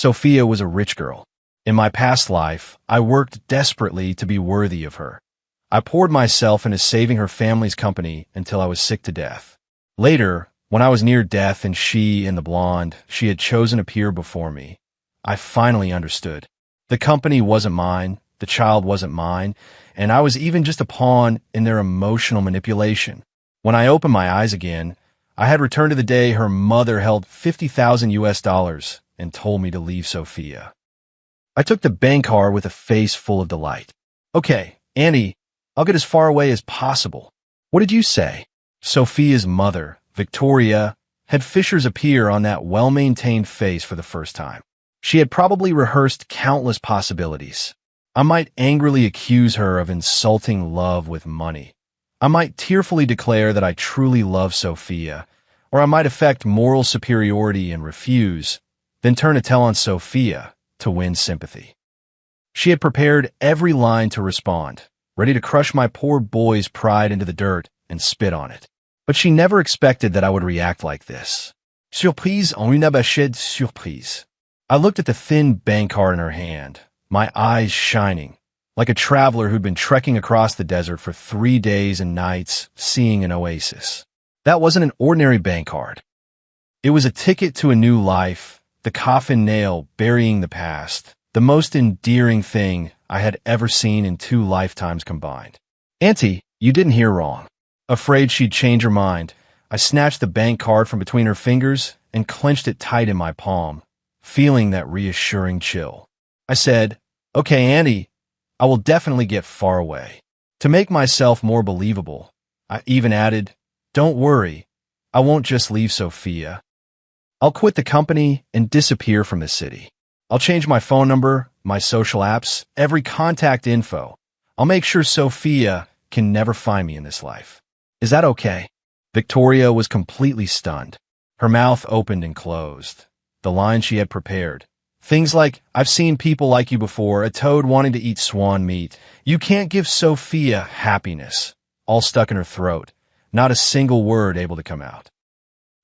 Sophia was a rich girl. In my past life, I worked desperately to be worthy of her. I poured myself into saving her family's company until I was sick to death. Later, when I was near death and she and the blonde she had chosen appeared before me, I finally understood. The company wasn't mine, the child wasn't mine, and I was even just a pawn in their emotional manipulation. When I opened my eyes again, I had returned to the day her mother held 50,000 US dollars and told me to leave Sophia. I took the bank card with a face full of delight. Okay, Annie, I'll get as far away as possible. What did you say? Sophia's mother, Victoria, had fissures appear on that well-maintained face for the first time. She had probably rehearsed countless possibilities. I might angrily accuse her of insulting love with money. I might tearfully declare that I truly love Sophia, or I might affect moral superiority and refuse, then turn to tell on Sophia to win sympathy. She had prepared every line to respond, ready to crush my poor boy's pride into the dirt and spit on it. But she never expected that I would react like this. Surprise en une abachée surprise. I looked at the thin bank card in her hand, my eyes shining, like a traveler who'd been trekking across the desert for 3 days and nights, seeing an oasis. That wasn't an ordinary bank card. It was a ticket to a new life, the coffin nail burying the past, the most endearing thing I had ever seen in 2 lifetimes combined. Auntie, you didn't hear wrong. Afraid she'd change her mind, I snatched the bank card from between her fingers and clenched it tight in my palm, feeling that reassuring chill. I said, "Okay, Annie, I will definitely get far away." To make myself more believable, I even added, "Don't worry, I won't just leave Sophia. I'll quit the company and disappear from the city. I'll change my phone number, my social apps, every contact info. I'll make sure Sophia can never find me in this life. Is that okay?" Victoria was completely stunned. Her mouth opened and closed. The lines she had prepared. Things like, "I've seen people like you before, a toad wanting to eat swan meat. You can't give Sophia happiness," all stuck in her throat, not a single word able to come out.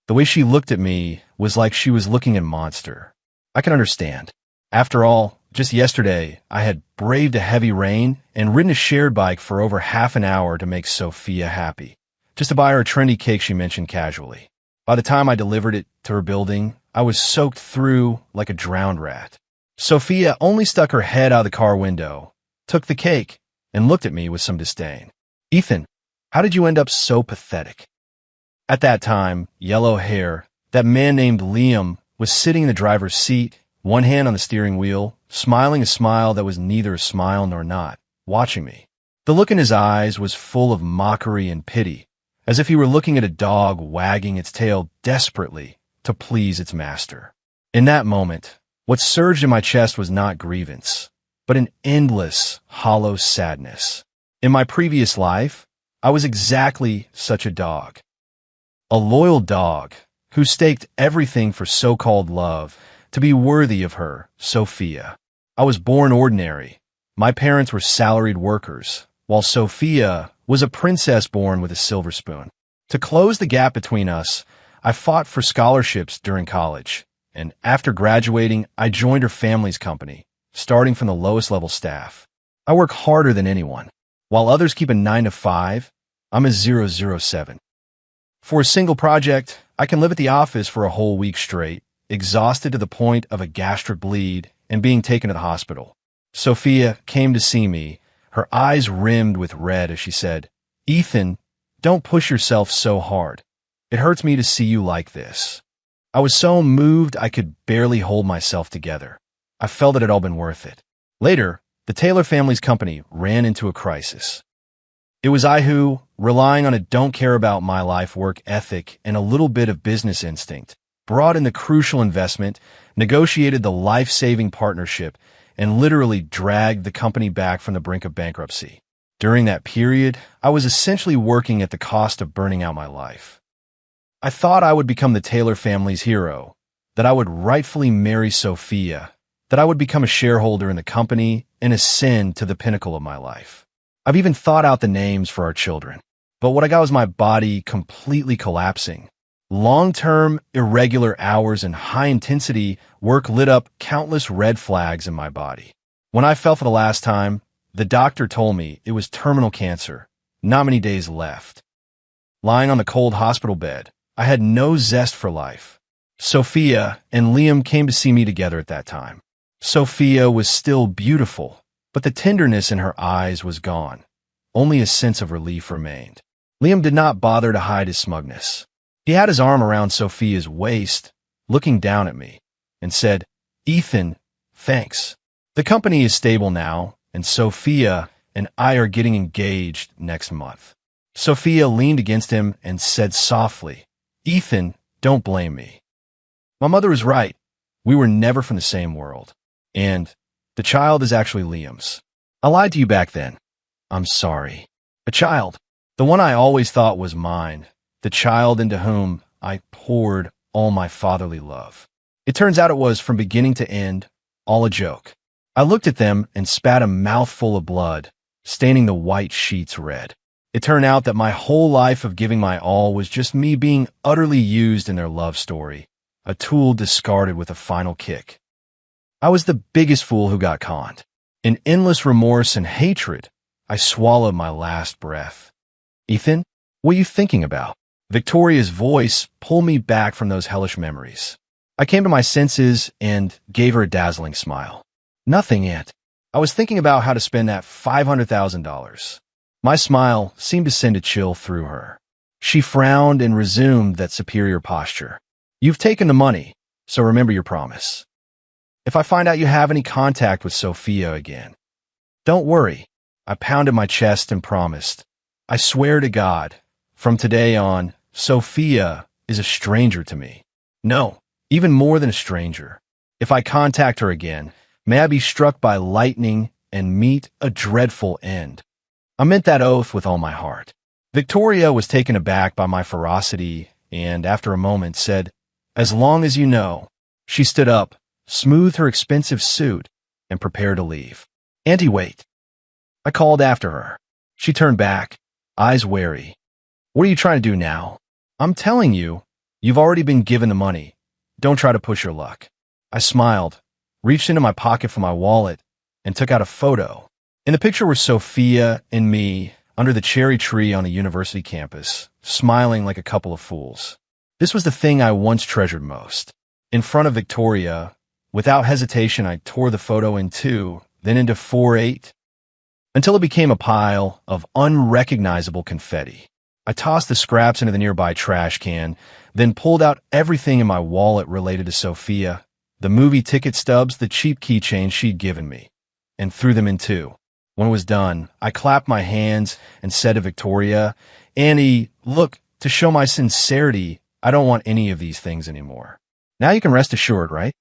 The way she looked at me was like she was looking at a monster. I can understand. After all, just yesterday, I had braved a heavy rain and ridden a shared bike for over half an hour to make Sophia happy, just to buy her a trendy cake she mentioned casually. By the time I delivered it to her building, I was soaked through like a drowned rat. Sophia only stuck her head out the car window, took the cake, and looked at me with some disdain. "Ethan, how did you end up so pathetic?" At that time, yellow hair, that man named Liam was sitting in the driver's seat, one hand on the steering wheel, smiling a smile that was neither a smile nor not, watching me. The look in his eyes was full of mockery and pity, as if he were looking at a dog wagging its tail desperately to please its master. In that moment, what surged in my chest was not grievance, but an endless, hollow sadness. In my previous life, I was exactly such a dog. A loyal dog who staked everything for so-called love to be worthy of her, Sophia. I was born ordinary. My parents were salaried workers, while Sophia was a princess born with a silver spoon. To close the gap between us, I fought for scholarships during college, and after graduating, I joined her family's company, starting from the lowest level staff. I work harder than anyone. While others keep a 9 to 5, I'm a 007. For a single project, I can live at the office for a whole week straight, exhausted to the point of a gastric bleed and being taken to the hospital. Sophia came to see me, her eyes rimmed with red as she said, "Ethan, don't push yourself so hard. It hurts me to see you like this." I was so moved I could barely hold myself together. I felt it had all been worth it. Later, the Taylor family's company ran into a crisis. It was I who, relying on a don't-care-about-my-life work ethic and a little bit of business instinct, brought in the crucial investment, negotiated the life-saving partnership, and literally dragged the company back from the brink of bankruptcy. During that period, I was essentially working at the cost of burning out my life. I thought I would become the Taylor family's hero, that I would rightfully marry Sophia, that I would become a shareholder in the company and ascend to the pinnacle of my life. I've even thought out the names for our children. But what I got was my body completely collapsing. Long-term, irregular hours and high-intensity work lit up countless red flags in my body. When I fell for the last time, the doctor told me it was terminal cancer, not many days left. Lying on the cold hospital bed, I had no zest for life. Sophia and Liam came to see me together at that time. Sophia was still beautiful, but the tenderness in her eyes was gone. Only a sense of relief remained. Liam did not bother to hide his smugness. He had his arm around Sophia's waist, looking down at me, and said, "Ethan, thanks. The company is stable now, and Sophia and I are getting engaged next month." Sophia leaned against him and said softly, "Ethan, don't blame me. My mother was right. We were never from the same world. And the child is actually Liam's. I lied to you back then. I'm sorry. A child, the one I always thought was mine, the child into whom I poured all my fatherly love. It turns out it was, from beginning to end, all a joke." I looked at them and spat a mouthful of blood, staining the white sheets red. It turned out that my whole life of giving my all was just me being utterly used in their love story, a tool discarded with a final kick. I was the biggest fool who got conned. In endless remorse and hatred, I swallowed my last breath. "Ethan, what are you thinking about?" Victoria's voice pulled me back from those hellish memories. I came to my senses and gave her a dazzling smile. "Nothing, Aunt. I was thinking about how to spend that $500,000. My smile seemed to send a chill through her. She frowned and resumed that superior posture. "You've taken the money, so remember your promise. If I find out you have any contact with Sophia again, don't worry." I pounded my chest and promised, "I swear to God, from today on, Sophia is a stranger to me. No, even more than a stranger. If I contact her again, may I be struck by lightning and meet a dreadful end." I meant that oath with all my heart. Victoria was taken aback by my ferocity and, after a moment, said, "As long as you know." She stood up, smoothed her expensive suit, and prepared to leave. "Auntie, wait." I called after her. She turned back, eyes wary. "What are you trying to do now?" "I'm telling you, you've already been given the money. Don't try to push your luck." I smiled, reached into my pocket for my wallet, and took out a photo. In the picture were Sophia and me under the cherry tree on a university campus, smiling like a couple of fools. This was the thing I once treasured most. In front of Victoria, without hesitation, I tore the photo in two, then into 4/8, until it became a pile of unrecognizable confetti. I tossed the scraps into the nearby trash can, then pulled out everything in my wallet related to Sophia, the movie ticket stubs, the cheap keychain she'd given me, and threw them in two. When it was done, I clapped my hands and said to Victoria, "Annie, look, to show my sincerity, I don't want any of these things anymore. Now you can rest assured, right?"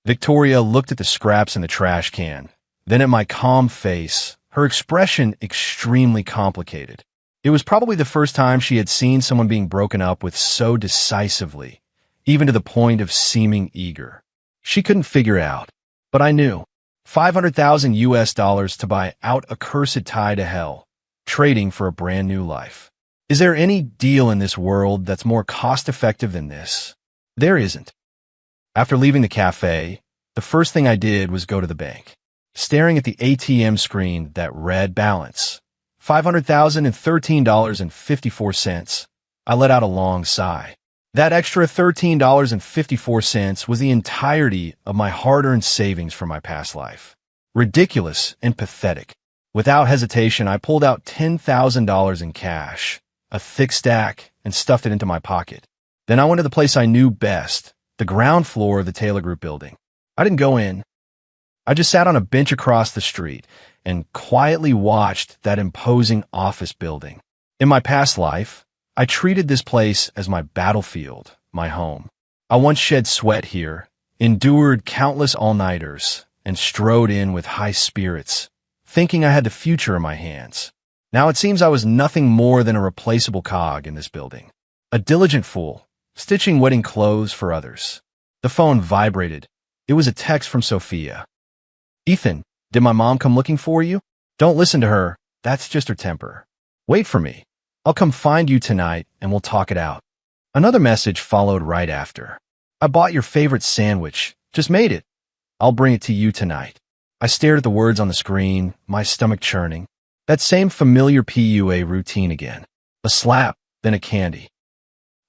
Victoria looked at the scraps in the trash can, then at my calm face, her expression extremely complicated. It was probably the first time she had seen someone being broken up with so decisively, even to the point of seeming eager. She couldn't figure it out, but I knew. $500,000 to buy out a cursed tie to hell, trading for a brand new life. Is there any deal in this world that's more cost-effective than this? There isn't. After leaving the cafe, the first thing I did was go to the bank. Staring at the ATM screen that read balance, $500,013.54, I let out a long sigh. That extra $13.54 was the entirety of my hard-earned savings from my past life. Ridiculous and pathetic. Without hesitation, I pulled out $10,000 in cash, a thick stack, and stuffed it into my pocket. Then I went to the place I knew best, the ground floor of the Taylor Group building. I didn't go in. I just sat on a bench across the street and quietly watched that imposing office building. In my past life, I treated this place as my battlefield, my home. I once shed sweat here, endured countless all-nighters, and strode in with high spirits, thinking I had the future in my hands. Now it seems I was nothing more than a replaceable cog in this building. A diligent fool, stitching wedding clothes for others. The phone vibrated. It was a text from Sophia. "Ethan, did my mom come looking for you? Don't listen to her. That's just her temper. Wait for me. I'll come find you tonight and we'll talk it out." Another message followed right after. I bought your favorite sandwich. Just made it. I'll bring it to you tonight. I stared at the words on the screen, my stomach churning. That same familiar PUA routine again. A slap, then a candy.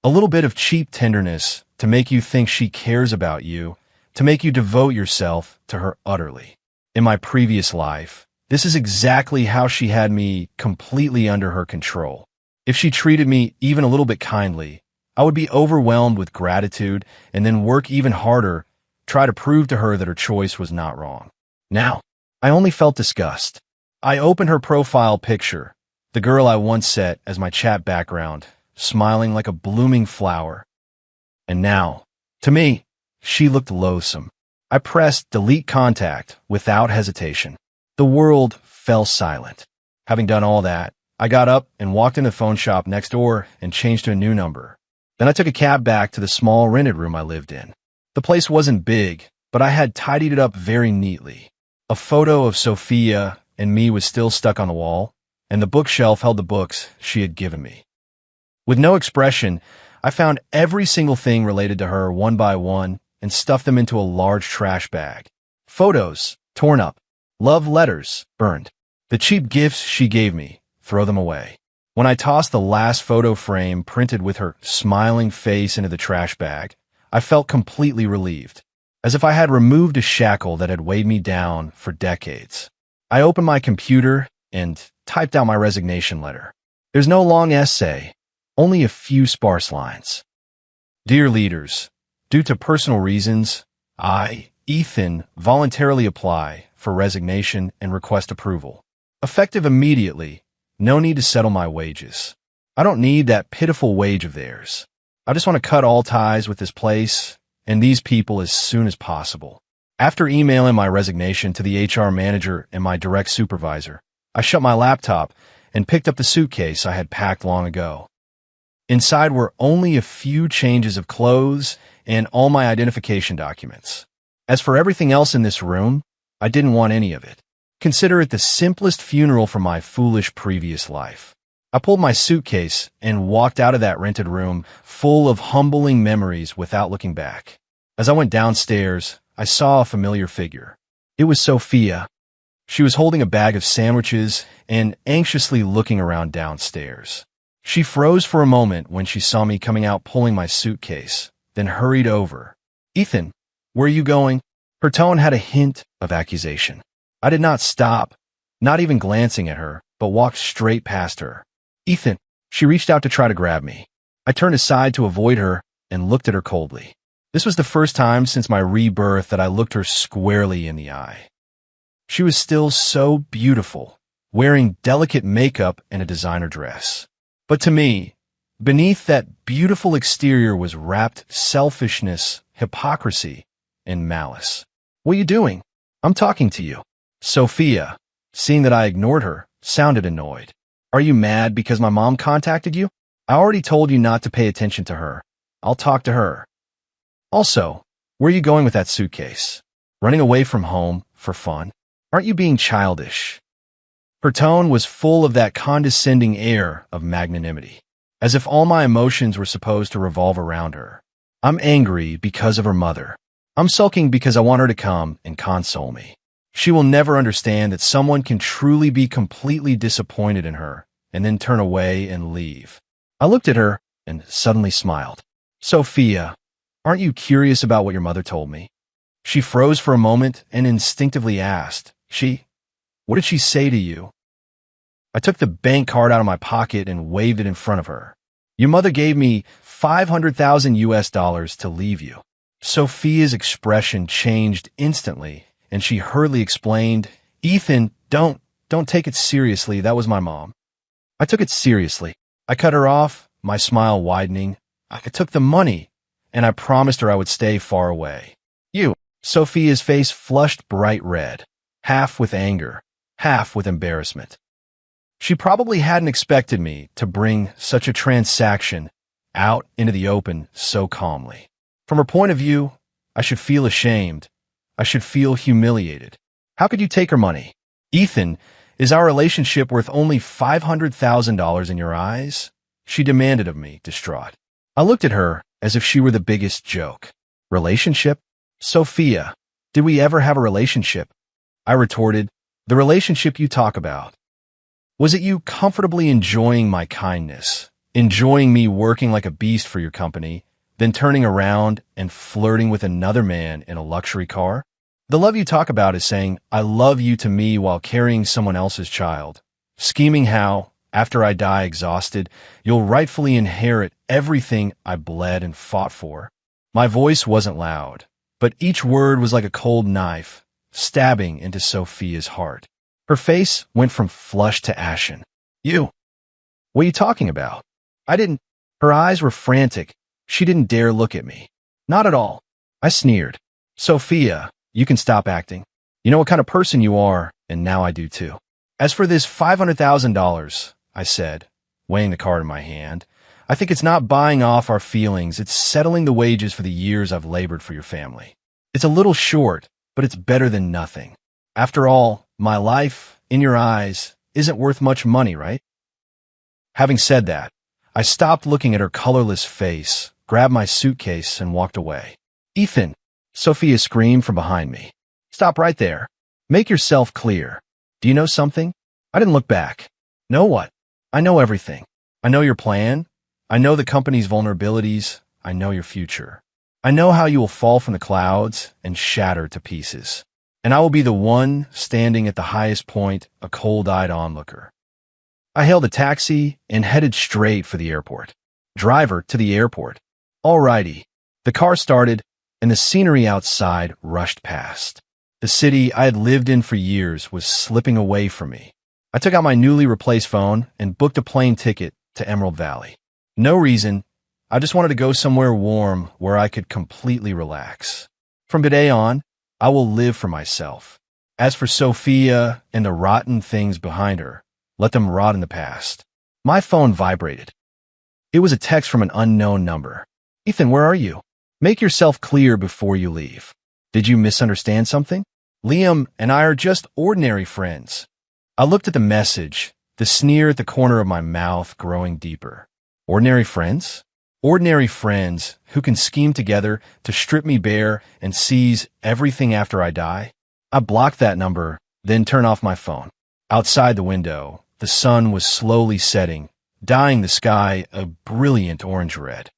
A little bit of cheap tenderness to make you think she cares about you, to make you devote yourself to her utterly. In my previous life, this is exactly how she had me completely under her control. If she treated me even a little bit kindly, I would be overwhelmed with gratitude and then work even harder, try to prove to her that her choice was not wrong. Now, I only felt disgust. I opened her profile picture, the girl I once set as my chat background, smiling like a blooming flower. And now, to me, she looked loathsome. I pressed delete contact without hesitation. The world fell silent. Having done all that, I got up and walked in the phone shop next door and changed to a new number. Then I took a cab back to the small rented room I lived in. The place wasn't big, but I had tidied it up very neatly. A photo of Sophia and me was still stuck on the wall, and the bookshelf held the books she had given me. With no expression, I found every single thing related to her one by one and stuffed them into a large trash bag. Photos, torn up. Love letters, burned. The cheap gifts she gave me, throw them away. When I tossed the last photo frame printed with her smiling face into the trash bag, I felt completely relieved, as if I had removed a shackle that had weighed me down for decades. I opened my computer and typed out my resignation letter. There's no long essay, only a few sparse lines. Dear leaders, due to personal reasons, I, Ethan, voluntarily apply for resignation and request approval. Effective immediately, no need to settle my wages. I don't need that pitiful wage of theirs. I just want to cut all ties with this place and these people as soon as possible. After emailing my resignation to the HR manager and my direct supervisor, I shut my laptop and picked up the suitcase I had packed long ago. Inside were only a few changes of clothes and all my identification documents. As for everything else in this room, I didn't want any of it. Consider it the simplest funeral for my foolish previous life. I pulled my suitcase and walked out of that rented room full of humbling memories without looking back. As I went downstairs, I saw a familiar figure. It was Sophia. She was holding a bag of sandwiches and anxiously looking around downstairs. She froze for a moment when she saw me coming out pulling my suitcase, then hurried over. Ethan, where are you going? Her tone had a hint of accusation. I did not stop, not even glancing at her, but walked straight past her. Ethan, she reached out to try to grab me. I turned aside to avoid her and looked at her coldly. This was the first time since my rebirth that I looked her squarely in the eye. She was still so beautiful, wearing delicate makeup and a designer dress. But to me, beneath that beautiful exterior was wrapped selfishness, hypocrisy, and malice. What are you doing? I'm talking to you. Sophia, seeing that I ignored her, sounded annoyed. Are you mad because my mom contacted you? I already told you not to pay attention to her. I'll talk to her. Also, where are you going with that suitcase? Running away from home for fun? Aren't you being childish? Her tone was full of that condescending air of magnanimity, as if all my emotions were supposed to revolve around her. I'm angry because of her mother. I'm sulking because I want her to come and console me. She will never understand that someone can truly be completely disappointed in her and then turn away and leave. I looked at her and suddenly smiled. Sophia, aren't you curious about what your mother told me? She froze for a moment and instinctively asked, what did she say to you? I took the bank card out of my pocket and waved it in front of her. Your mother gave me $500,000 to leave you. Sophia's expression changed instantly, and she hurriedly explained, Ethan, don't take it seriously. That was my mom. I took it seriously. I cut her off, my smile widening. I took the money, and I promised her I would stay far away. Sophia's face flushed bright red, half with anger, half with embarrassment. She probably hadn't expected me to bring such a transaction out into the open so calmly. From her point of view, I should feel ashamed. I should feel humiliated. How could you take her money? Ethan, is our relationship worth only $500,000 in your eyes? She demanded of me, distraught. I looked at her as if she were the biggest joke. Relationship? Sophia, did we ever have a relationship? I retorted, the relationship you talk about. Was it you comfortably enjoying my kindness, enjoying me working like a beast for your company, then turning around and flirting with another man in a luxury car? The love you talk about is saying, I love you to me while carrying someone else's child, scheming how, after I die exhausted, you'll rightfully inherit everything I bled and fought for. My voice wasn't loud, but each word was like a cold knife, stabbing into Sophia's heart. Her face went from flushed to ashen. You? What are you talking about? I didn't. Her eyes were frantic. She didn't dare look at me. Not at all. I sneered. Sophia, you can stop acting. You know what kind of person you are, and now I do too. As for this $500,000, I said, weighing the card in my hand, I think it's not buying off our feelings, it's settling the wages for the years I've labored for your family. It's a little short, but it's better than nothing. After all, my life, in your eyes, isn't worth much money, right? Having said that, I stopped looking at her colorless face, grabbed my suitcase, and walked away. Ethan, Sophia screamed from behind me. Stop right there. Make yourself clear. Do you know something? I didn't look back. Know what? I know everything. I know your plan. I know the company's vulnerabilities. I know your future. I know how you will fall from the clouds and shatter to pieces. And I will be the one standing at the highest point, a cold-eyed onlooker. I hailed a taxi and headed straight for the airport. Driver to the airport. Alrighty. The car started, and the scenery outside rushed past. The city I had lived in for years was slipping away from me. I took out my newly replaced phone and booked a plane ticket to Emerald Valley. No reason. I just wanted to go somewhere warm where I could completely relax. From today on, I will live for myself. As for Sophia and the rotten things behind her, let them rot in the past. My phone vibrated. It was a text from an unknown number. Ethan, where are you? Make yourself clear before you leave. Did you misunderstand something? Liam and I are just ordinary friends. I looked at the message, the sneer at the corner of my mouth growing deeper. Ordinary friends? Ordinary friends who can scheme together to strip me bare and seize everything after I die? I blocked that number, then turned off my phone. Outside the window, the sun was slowly setting, dyeing the sky a brilliant orange-red.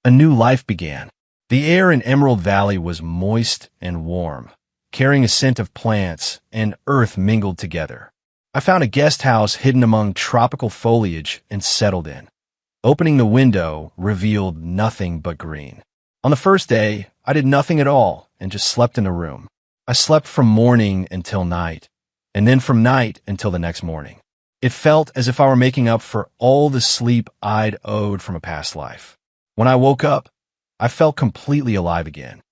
A new life began. The air in Emerald Valley was moist and warm, carrying a scent of plants and earth mingled together. I found a guest house hidden among tropical foliage and settled in. Opening the window revealed nothing but green. On the first day, I did nothing at all and just slept in the room. I slept from morning until night, and then from night until the next morning. It felt as if I were making up for all the sleep I'd owed from a past life. When I woke up, I felt completely alive again.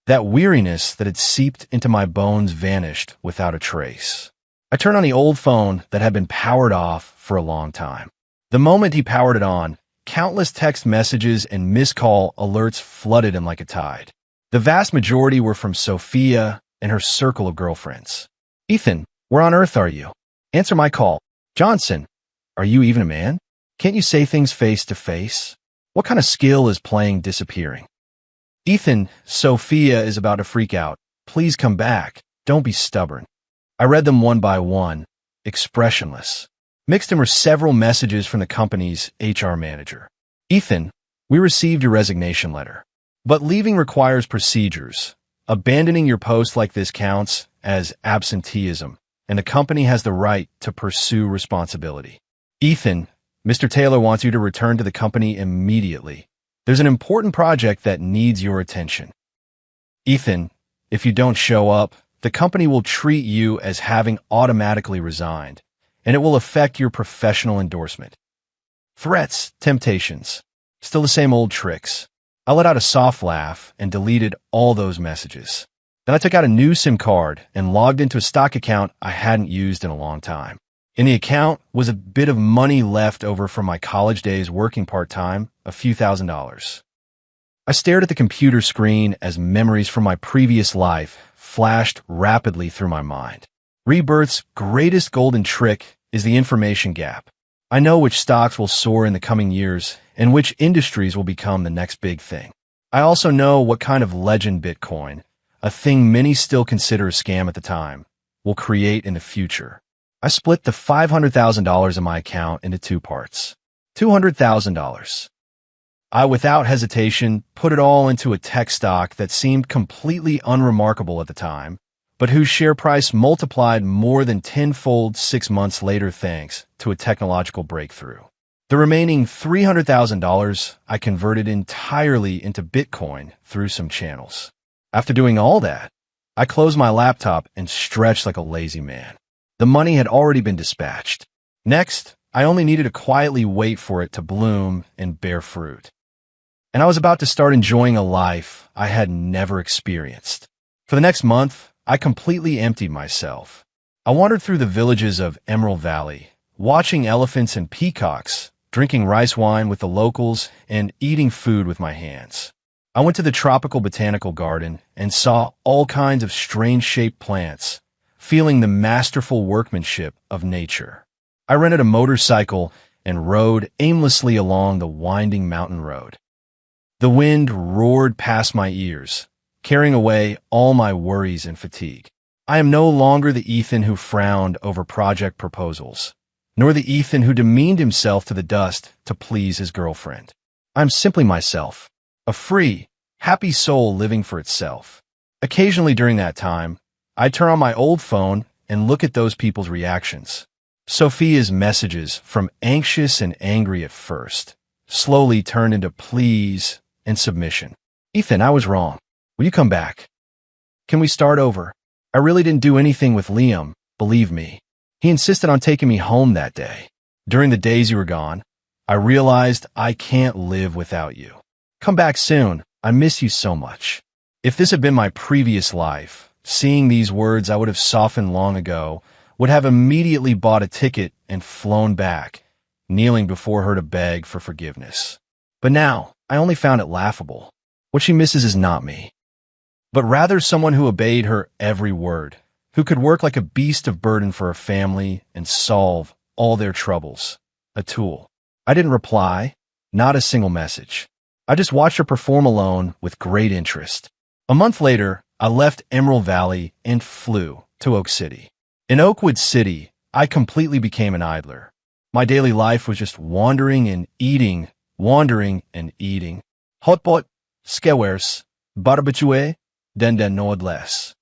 That weariness that had seeped into my bones vanished without a trace. I turned on the old phone that had been powered off for a long time. The moment he powered it on, countless text messages and missed call alerts flooded him like a tide. The vast majority were from Sophia and her circle of girlfriends. Ethan, where on earth are you? Answer my call. Johnson, are you even a man? Can't you say things face to face? What kind of skill is playing disappearing? Ethan, Sophia is about to freak out. Please come back. Don't be stubborn. I read them one by one, expressionless. Mixed in were several messages from the company's HR manager. Ethan, we received your resignation letter. But leaving requires procedures. Abandoning your post like this counts as absenteeism, and the company has the right to pursue responsibility. Ethan, Mr. Taylor wants you to return to the company immediately. There's an important project that needs your attention. Ethan, if you don't show up, the company will treat you as having automatically resigned, and it will affect your professional endorsement. Threats, temptations, still the same old tricks. I let out a soft laugh and deleted all those messages. Then I took out a new SIM card and logged into a stock account I hadn't used in a long time. In the account was a bit of money left over from my college days working part-time, a few $1,000s. I stared at the computer screen as memories from my previous life flashed rapidly through my mind. Rebirth's greatest golden trick is the information gap. I know which stocks will soar in the coming years and which industries will become the next big thing. I also know what kind of legend Bitcoin, a thing many still consider a scam at the time, will create in the future. I split the $500,000 in my account into two parts. $200,000. I, without hesitation, put it all into a tech stock that seemed completely unremarkable at the time, but whose share price multiplied more than tenfold 6 months later thanks to a technological breakthrough. The remaining $300,000 I converted entirely into Bitcoin through some channels. After doing all that, I closed my laptop and stretched like a lazy man. The money had already been dispatched. Next, I only needed to quietly wait for it to bloom and bear fruit. And I was about to start enjoying a life I had never experienced. For the next month, I completely emptied myself. I wandered through the villages of Emerald Valley, watching elephants and peacocks, drinking rice wine with the locals, and eating food with my hands. I went to the tropical botanical garden and saw all kinds of strange-shaped plants, feeling the masterful workmanship of nature. I rented a motorcycle and rode aimlessly along the winding mountain road. The wind roared past my ears, carrying away all my worries and fatigue. I am no longer the Ethan who frowned over project proposals, nor the Ethan who demeaned himself to the dust to please his girlfriend. I am simply myself, a free, happy soul living for itself. Occasionally during that time, I'd turn on my old phone and look at those people's reactions. Sophia's messages, from anxious and angry at first, slowly turned into pleas and submission. Ethan, I was wrong. Will you come back? Can we start over? I really didn't do anything with Liam, believe me. He insisted on taking me home that day. During the days you were gone, I realized I can't live without you. Come back soon. I miss you so much. If this had been my previous life, seeing these words I would have softened long ago, would have immediately bought a ticket and flown back, kneeling before her to beg for forgiveness. But now, I only found it laughable. What she misses is not me, but rather someone who obeyed her every word, who could work like a beast of burden for a family and solve all their troubles. A tool. I didn't reply, not a single message. I just watched her perform alone with great interest. A month later, I left Emerald Valley and flew to Oak City. In Oakwood City, I completely became an idler. My daily life was just wandering and eating. Hotpot, skewers, barbecue, den nordless.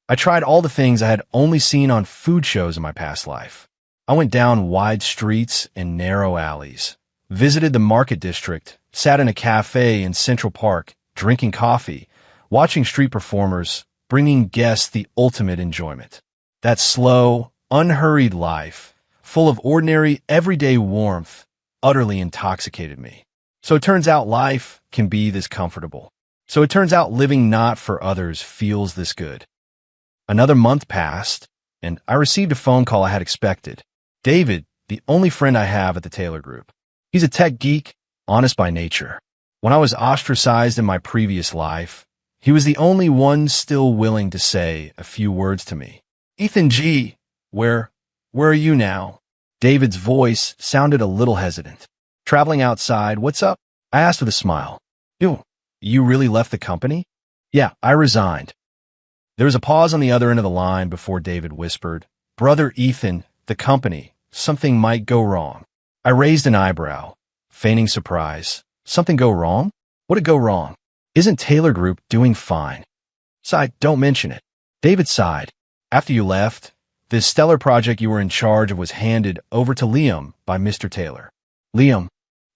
I tried all the things I had only seen on food shows in my past life. I went down wide streets and narrow alleys, visited the market district, sat in a cafe in Central Park, drinking coffee, watching street performers, bringing guests the ultimate enjoyment. That slow, unhurried life, full of ordinary, everyday warmth, utterly intoxicated me. So it turns out life can be this comfortable. So it turns out living not for others feels this good. Another month passed, and I received a phone call I had expected. David, the only friend I have at the Taylor Group. He's a tech geek, honest by nature. When I was ostracized in my previous life, he was the only one still willing to say a few words to me. Ethan G., where are you now? David's voice sounded a little hesitant. Traveling outside, what's up? I asked with a smile. You really left the company? Yeah, I resigned. There was a pause on the other end of the line before David whispered, Brother Ethan, the company, something might go wrong. I raised an eyebrow, feigning surprise. Something go wrong? What'd go wrong? Isn't Taylor Group doing fine? Sighed, don't mention it. David sighed. After you left, this stellar project you were in charge of was handed over to Liam by Mr. Taylor. Liam,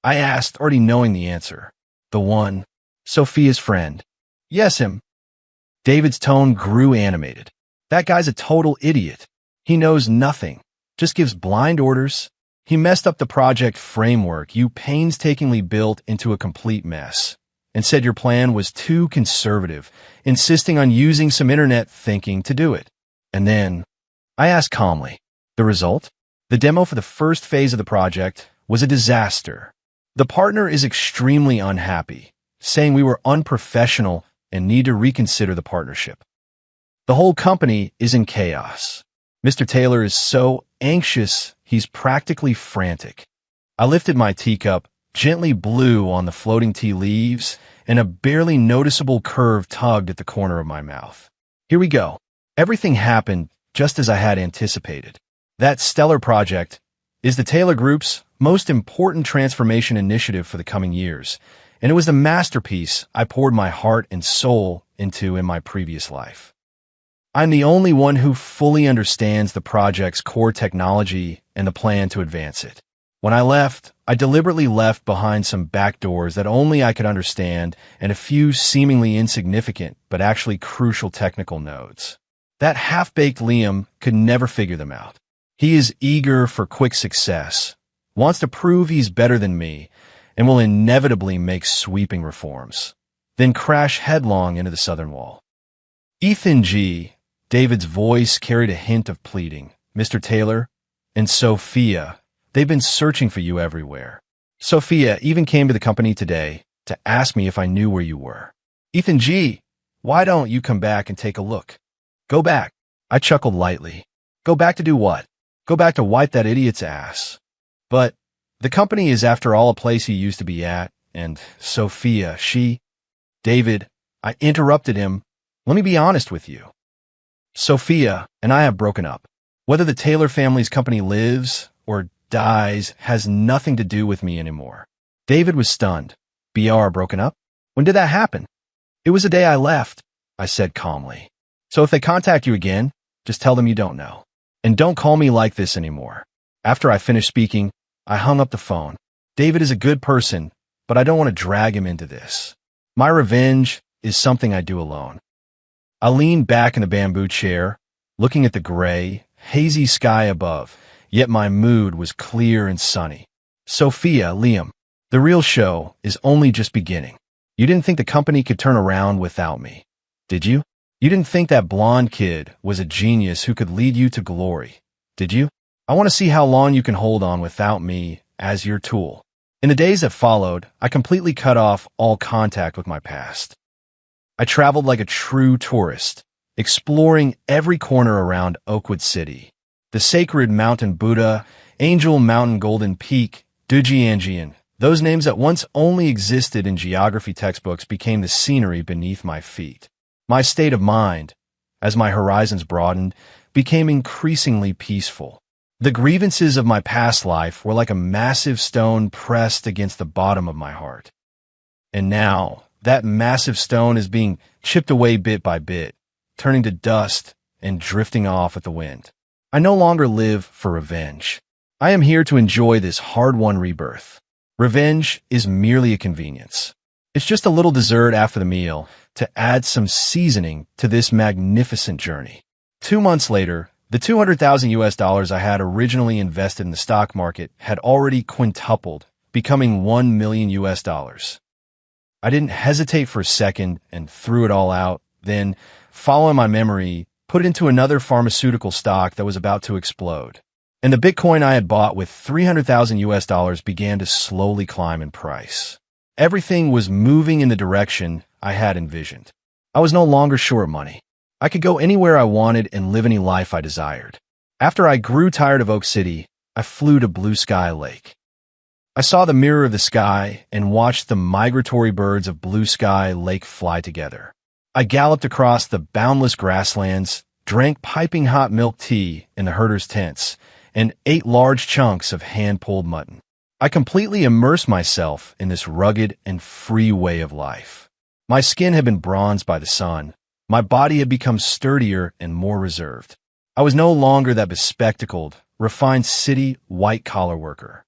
I asked, already knowing the answer. The one, Sophia's friend. Yes, him. David's tone grew animated. That guy's a total idiot. He knows nothing, just gives blind orders. He messed up the project framework you painstakingly built into a complete mess, and said your plan was too conservative, insisting on using some internet thinking to do it. And then, I asked calmly, the result? The demo for the first phase of the project was a disaster. The partner is extremely unhappy, saying we were unprofessional and need to reconsider the partnership. The whole company is in chaos. Mr. Taylor is so anxious he's practically frantic. I lifted my teacup, gently blew on the floating tea leaves, and a barely noticeable curve tugged at the corner of my mouth. Here we go. Everything happened just as I had anticipated. That stellar project is the Taylor Group's most important transformation initiative for the coming years, and it was the masterpiece I poured my heart and soul into in my previous life. I'm the only one who fully understands the project's core technology and the plan to advance it. When I left, I deliberately left behind some back doors that only I could understand and a few seemingly insignificant but actually crucial technical nodes. That half-baked Liam could never figure them out. He is eager for quick success, wants to prove he's better than me, and will inevitably make sweeping reforms, then crash headlong into the southern wall. Ethan G., David's voice carried a hint of pleading. Mr. Taylor and Sophia, they've been searching for you everywhere. Sophia even came to the company today to ask me if I knew where you were. Ethan G., why don't you come back and take a look? Go back. I chuckled lightly. Go back to do what? Go back to wipe that idiot's ass. But the company is after all a place he used to be at, and Sophia, David, I interrupted him. Let me be honest with you. Sophia and I have broken up. Whether the Taylor family's company lives or dies has nothing to do with me anymore. David was stunned. BR broken up? When did that happen? It was the day I left, I said calmly. So if they contact you again, just tell them you don't know. And don't call me like this anymore. After I finished speaking, I hung up the phone. David is a good person, but I don't want to drag him into this. My revenge is something I do alone. I leaned back in the bamboo chair, looking at the gray, hazy sky above, yet my mood was clear and sunny. Sophia, Liam, the real show is only just beginning. You didn't think the company could turn around without me, did you? You didn't think that blonde kid was a genius who could lead you to glory, did you? I want to see how long you can hold on without me as your tool. In the days that followed, I completely cut off all contact with my past. I traveled like a true tourist, exploring every corner around Oakwood City. The sacred Mountain Buddha, Angel Mountain Golden Peak, Dujianjian, those names that once only existed in geography textbooks became the scenery beneath my feet. My state of mind, as my horizons broadened, became increasingly peaceful. The grievances of my past life were like a massive stone pressed against the bottom of my heart. And now, that massive stone is being chipped away bit by bit, turning to dust and drifting off with the wind. I no longer live for revenge. I am here to enjoy this hard-won rebirth. Revenge is merely a convenience. It's just a little dessert after the meal to add some seasoning to this magnificent journey. 2 months later, the $200,000 I had originally invested in the stock market had already quintupled, becoming $1 million. I didn't hesitate for a second and threw it all out, then, following my memory, put it into another pharmaceutical stock that was about to explode. And the Bitcoin I had bought with $300,000 began to slowly climb in price. Everything was moving in the direction I had envisioned. I was no longer short money. I could go anywhere I wanted and live any life I desired. After I grew tired of Oak City, I flew to Blue Sky Lake. I saw the mirror of the sky and watched the migratory birds of Blue Sky Lake fly together. I galloped across the boundless grasslands, drank piping hot milk tea in the herders' tents, and ate large chunks of hand-pulled mutton. I completely immersed myself in this rugged and free way of life. My skin had been bronzed by the sun. My body had become sturdier and more reserved. I was no longer that bespectacled, refined city white-collar worker.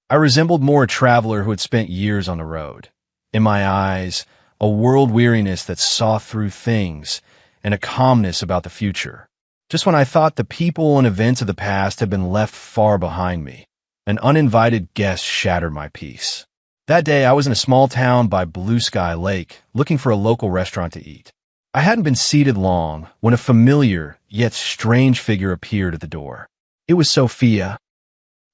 I resembled more a traveler who had spent years on the road. In my eyes, a world weariness that saw through things, and a calmness about the future. Just when I thought the people and events of the past had been left far behind me, an uninvited guest shattered my peace. That day, I was in a small town by Blue Sky Lake, looking for a local restaurant to eat. I hadn't been seated long when a familiar, yet strange figure appeared at the door. It was Sophia.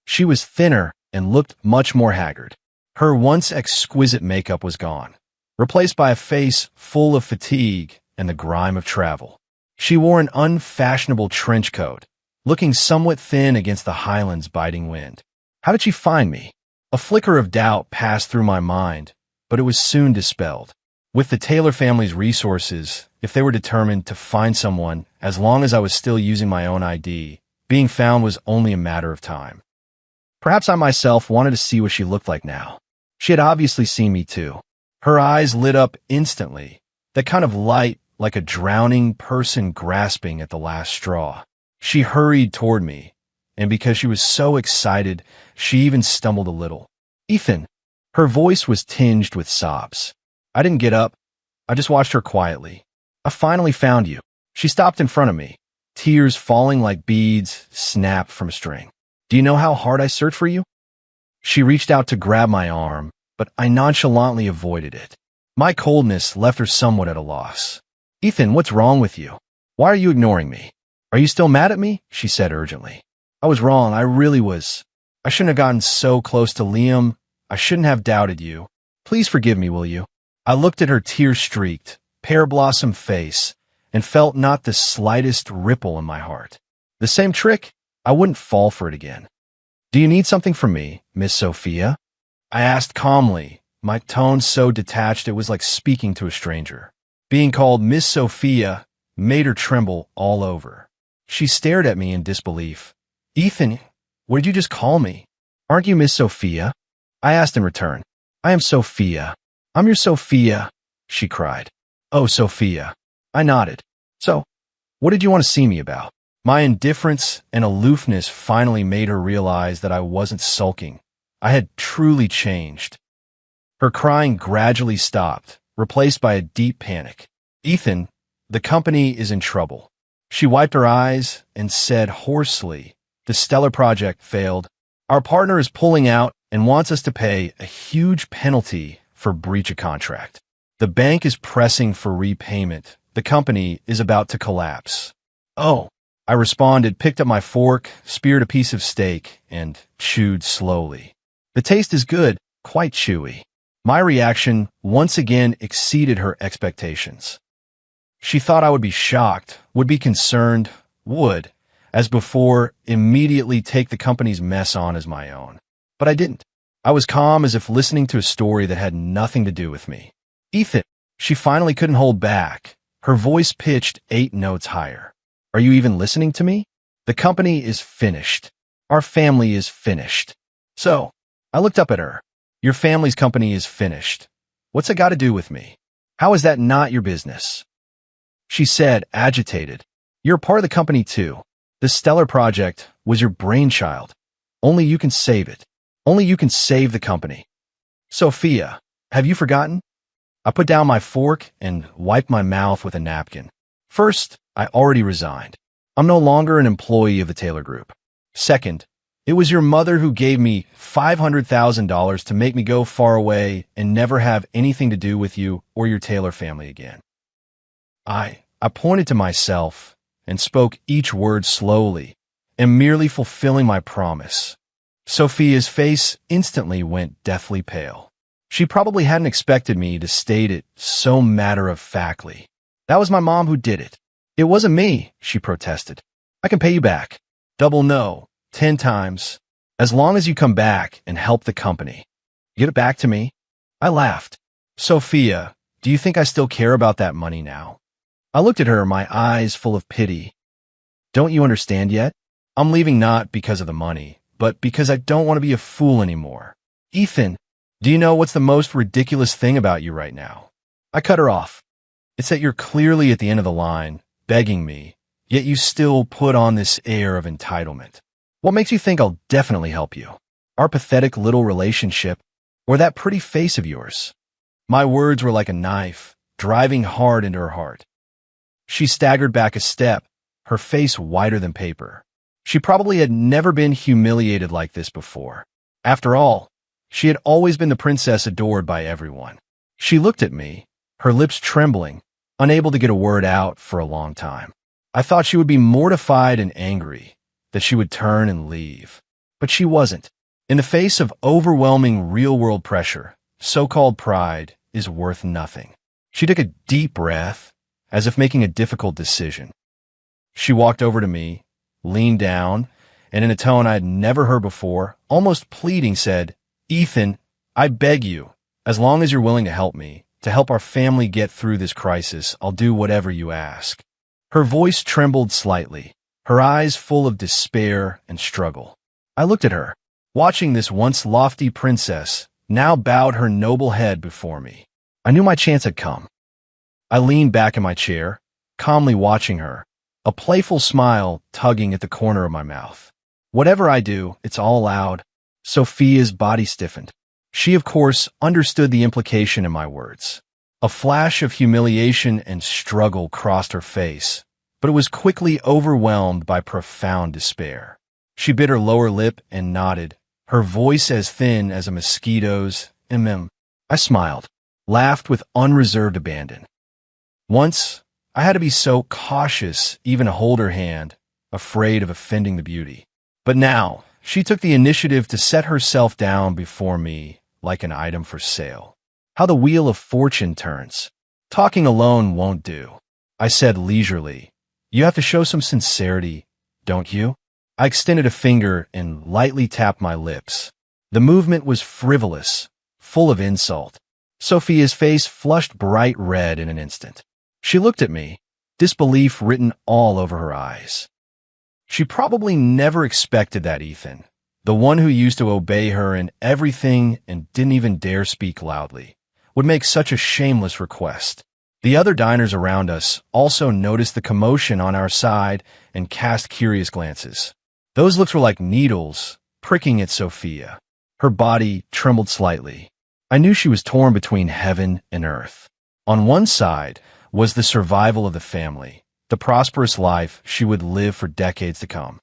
She was thinner and looked much more haggard. Her once exquisite makeup was gone, replaced by a face full of fatigue and the grime of travel. She wore an unfashionable trench coat, looking somewhat thin against the highlands' biting wind. How did she find me? A flicker of doubt passed through my mind, but it was soon dispelled. With the Taylor family's resources, if they were determined to find someone, as long as I was still using my own ID, being found was only a matter of time. Perhaps I myself wanted to see what she looked like now. She had obviously seen me too. Her eyes lit up instantly, that kind of light like a drowning person grasping at the last straw. She hurried toward me, and because she was so excited, she even stumbled a little. "Ethan." Her voice was tinged with sobs. I didn't get up. I just watched her quietly. "I finally found you." She stopped in front of me, tears falling like beads snapped from a string. "Do you know how hard I searched for you?" She reached out to grab my arm, but I nonchalantly avoided it. My coldness left her somewhat at a loss. "Ethan, what's wrong with you? Why are you ignoring me? Are you still mad at me?" she said urgently. "I was wrong, I really was. I shouldn't have gotten so close to Liam. I shouldn't have doubted you. Please forgive me, will you?" I looked at her tear-streaked, pear-blossom face and felt not the slightest ripple in my heart. The same trick? I wouldn't fall for it again. "Do you need something from me, Miss Sophia?" I asked calmly, my tone so detached it was like speaking to a stranger. Being called Miss Sophia made her tremble all over. She stared at me in disbelief. "Ethan, what did you just call me? Aren't you Miss Sophia?" I asked in return. "I am Sophia. I'm your Sophia," she cried. "Oh, Sophia." I nodded. "So, what did you want to see me about?" My indifference and aloofness finally made her realize that I wasn't sulking. I had truly changed. Her crying gradually stopped, replaced by a deep panic. "Ethan, the company is in trouble." She wiped her eyes and said hoarsely, "The Stellar Project failed. Our partner is pulling out and wants us to pay a huge penalty for breach of contract. The bank is pressing for repayment. The company is about to collapse." "Oh," I responded, picked up my fork, speared a piece of steak, and chewed slowly. The taste is good, quite chewy. My reaction once again exceeded her expectations. She thought I would be shocked, would be concerned, would, as before, immediately take the company's mess on as my own. But I didn't. I was calm as if listening to a story that had nothing to do with me. "Ethan," she finally couldn't hold back. Her voice pitched 8 notes higher. "Are you even listening to me? The company is finished. Our family is finished." "So," I looked up at her. "Your family's company is finished. What's it got to do with me? How is that not your business?" She said, agitated. "You're a part of the company too. The Stellar Project was your brainchild. Only you can save it. Only you can save the company. Sophia, have you forgotten?" I put down my fork and wiped my mouth with a napkin. First, I already resigned. I'm no longer an employee of the Taylor Group. Second, it was your mother who gave me $500,000 to make me go far away and never have anything to do with you or your Taylor family again. I pointed to myself and spoke each word slowly and merely fulfilling my promise. Sophia's face instantly went deathly pale. She probably hadn't expected me to state it so matter-of-factly. "That was my mom who did it. It wasn't me," she protested. "I can pay you back. Double no, 10 times. As long as you come back and help the company. Give it back to me." I laughed. "Sophia, do you think I still care about that money now?" I looked at her, my eyes full of pity. "Don't you understand yet? I'm leaving not because of the money, but because I don't want to be a fool anymore. Ethan, do you know what's the most ridiculous thing about you right now?" I cut her off. "It's that you're clearly at the end of the line, begging me, yet you still put on this air of entitlement. What makes you think I'll definitely help you? Our pathetic little relationship, or that pretty face of yours?" My words were like a knife, driving hard into her heart. She staggered back a step, her face whiter than paper. She probably had never been humiliated like this before. After all, she had always been the princess adored by everyone. She looked at me, her lips trembling, unable to get a word out for a long time. I thought she would be mortified and angry, that she would turn and leave. But she wasn't. In the face of overwhelming real-world pressure, so-called pride is worth nothing. She took a deep breath, as if making a difficult decision. She walked over to me, leaned down, and in a tone I had never heard before, almost pleading, said, "Ethan, I beg you, as long as you're willing to help me, to help our family get through this crisis, I'll do whatever you ask." Her voice trembled slightly, her eyes full of despair and struggle. I looked at her, watching this once lofty princess now bowed her noble head before me. I knew my chance had come. I leaned back in my chair, calmly watching her, a playful smile tugging at the corner of my mouth. Whatever I do, it's all loud. Sophia's body stiffened. She, of course, understood the implication in my words. A flash of humiliation and struggle crossed her face, but it was quickly overwhelmed by profound despair. She bit her lower lip and nodded, her voice as thin as a mosquito's. I smiled, laughed with unreserved abandon. Once, I had to be so cautious even to hold her hand, afraid of offending the beauty. But now, she took the initiative to set herself down before me like an item for sale. How the wheel of fortune turns. Talking alone won't do. I said leisurely, "You have to show some sincerity, don't you?" I extended a finger and lightly tapped my lips. The movement was frivolous, full of insult. Sophia's face flushed bright red in an instant. She looked at me, disbelief written all over her eyes. She probably never expected that Ethan, the one who used to obey her in everything and didn't even dare speak loudly, would make such a shameless request. The other diners around us also noticed the commotion on our side and cast curious glances. Those looks were like needles, pricking at Sophia. Her body trembled slightly. I knew she was torn between heaven and earth. On one side was the survival of the family, the prosperous life she would live for decades to come.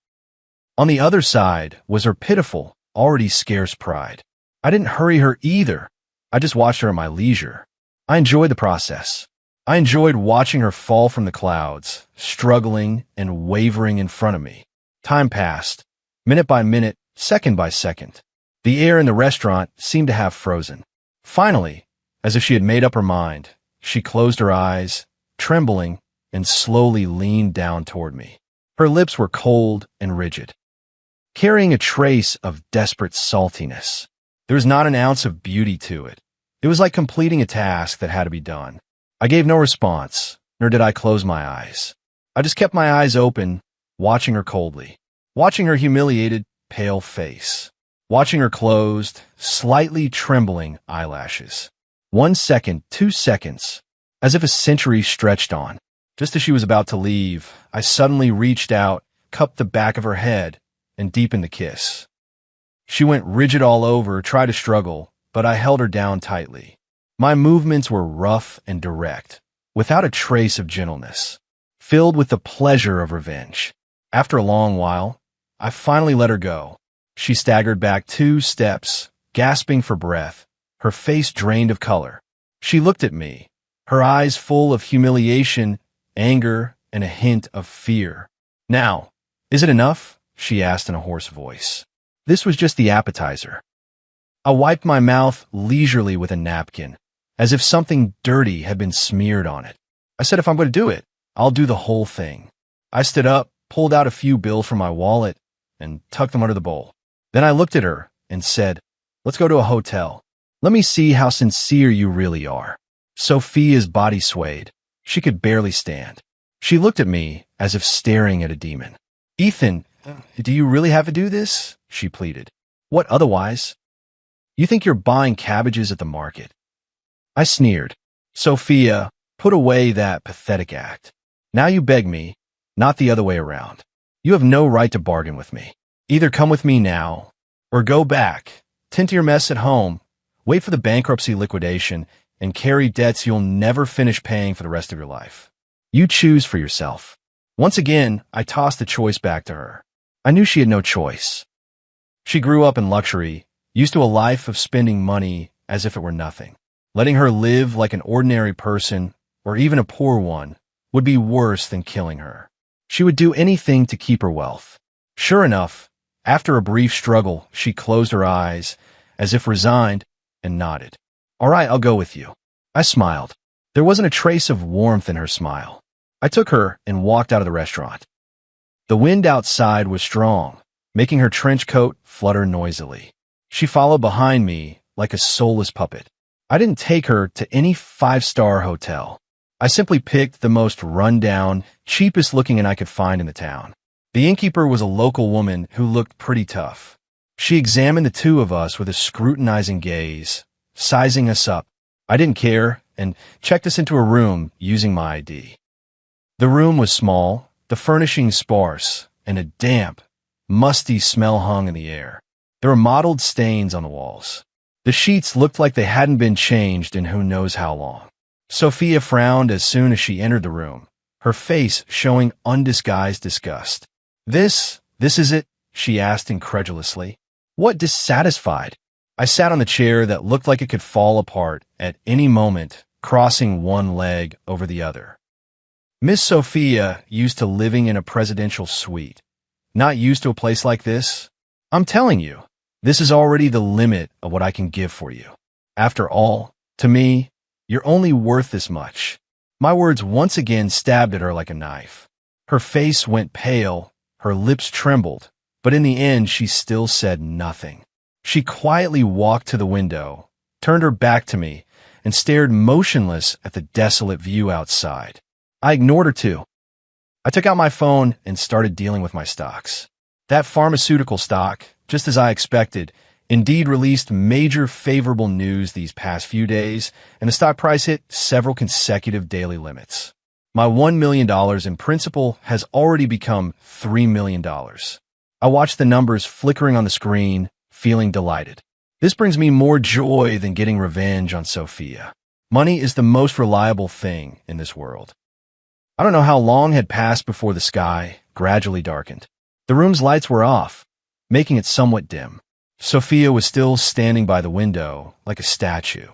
On the other side was her pitiful, already scarce pride. I didn't hurry her either. I just watched her at my leisure. I enjoyed the process. I enjoyed watching her fall from the clouds, struggling and wavering in front of me. Time passed, minute by minute, second by second. The air in the restaurant seemed to have frozen. Finally, as if she had made up her mind, she closed her eyes, trembling, and slowly leaned down toward me. Her lips were cold and rigid, carrying a trace of desperate saltiness. There was not an ounce of beauty to it. It was like completing a task that had to be done. I gave no response, nor did I close my eyes. I just kept my eyes open, watching her coldly, watching her humiliated, pale face, watching her closed, slightly trembling eyelashes. 1 second, 2 seconds, as if a century stretched on. Just as she was about to leave, I suddenly reached out, cupped the back of her head, and deepened the kiss. She went rigid all over, tried to struggle, but I held her down tightly. My movements were rough and direct, without a trace of gentleness, filled with the pleasure of revenge. After a long while, I finally let her go. She staggered back 2 steps, gasping for breath, her face drained of color. She looked at me, her eyes full of humiliation, anger, and a hint of fear. "Now, is it enough?" she asked in a hoarse voice. This was just the appetizer. I wiped my mouth leisurely with a napkin, as if something dirty had been smeared on it. I said, "If I'm going to do it, I'll do the whole thing." I stood up, pulled out a few bills from my wallet, and tucked them under the bowl. Then I looked at her and said, "Let's go to a hotel. Let me see how sincere you really are." Sophia's body swayed. She could barely stand. She looked at me as if staring at a demon. "Ethan, do you really have to do this?" she pleaded. "What otherwise? You think you're buying cabbages at the market?" I sneered. "Sophia, put away that pathetic act. Now you beg me, not the other way around. You have no right to bargain with me. Either come with me now, or go back, tend to your mess at home, wait for the bankruptcy liquidation, and carry debts you'll never finish paying for the rest of your life. You choose for yourself." Once again, I tossed the choice back to her. I knew she had no choice. She grew up in luxury, used to a life of spending money as if it were nothing. Letting her live like an ordinary person, or even a poor one, would be worse than killing her. She would do anything to keep her wealth. Sure enough, after a brief struggle, she closed her eyes, as if resigned, and nodded. "All right, I'll go with you." I smiled. There wasn't a trace of warmth in her smile. I took her and walked out of the restaurant. The wind outside was strong, making her trench coat flutter noisily. She followed behind me like a soulless puppet. I didn't take her to any five-star hotel. I simply picked the most run-down, cheapest-looking inn I could find in the town. The innkeeper was a local woman who looked pretty tough. She examined the two of us with a scrutinizing gaze, sizing us up. I didn't care, and checked us into a room using my ID. The room was small, the furnishings sparse, and a damp, musty smell hung in the air. There were mottled stains on the walls. The sheets looked like they hadn't been changed in who knows how long. Sophia frowned as soon as she entered the room, her face showing undisguised disgust. This is it?" she asked incredulously. "What dissatisfied?" I sat on the chair that looked like it could fall apart at any moment, crossing one leg over the other. Miss Sophia used to living in a presidential suite. Not used to a place like this? I'm telling you, this is already the limit of what I can give for you. After all, to me, you're only worth this much. My words once again stabbed at her like a knife. Her face went pale, her lips trembled, but in the end she still said nothing. She quietly walked to the window, turned her back to me, and stared motionless at the desolate view outside. I ignored her too. I took out my phone and started dealing with my stocks. That pharmaceutical stock, just as I expected, indeed released major favorable news these past few days, and the stock price hit several consecutive daily limits. My $1 million in principal has already become $3 million. I watched the numbers flickering on the screen, feeling delighted. This brings me more joy than getting revenge on Sophia. Money is the most reliable thing in this world. I don't know how long had passed before the sky gradually darkened. The room's lights were off, making it somewhat dim. Sophia was still standing by the window like a statue.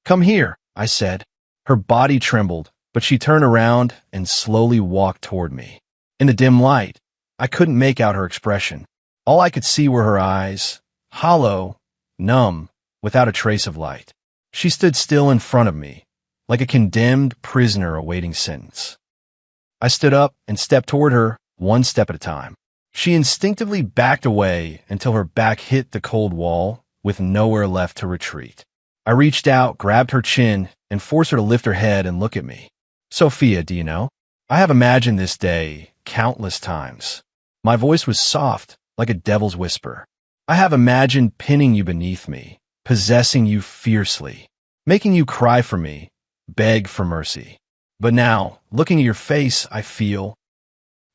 "Come here," I said. Her body trembled, but she turned around and slowly walked toward me. In the dim light, I couldn't make out her expression. All I could see were her eyes, hollow, numb, without a trace of light. She stood still in front of me, like a condemned prisoner awaiting sentence. I stood up and stepped toward her, one step at a time. She instinctively backed away until her back hit the cold wall, with nowhere left to retreat. I reached out, grabbed her chin, and forced her to lift her head and look at me. "Sophia, do you know? I have imagined this day countless times." My voice was soft, like a devil's whisper. "I have imagined pinning you beneath me, possessing you fiercely, making you cry for me, beg for mercy. But now, looking at your face, I feel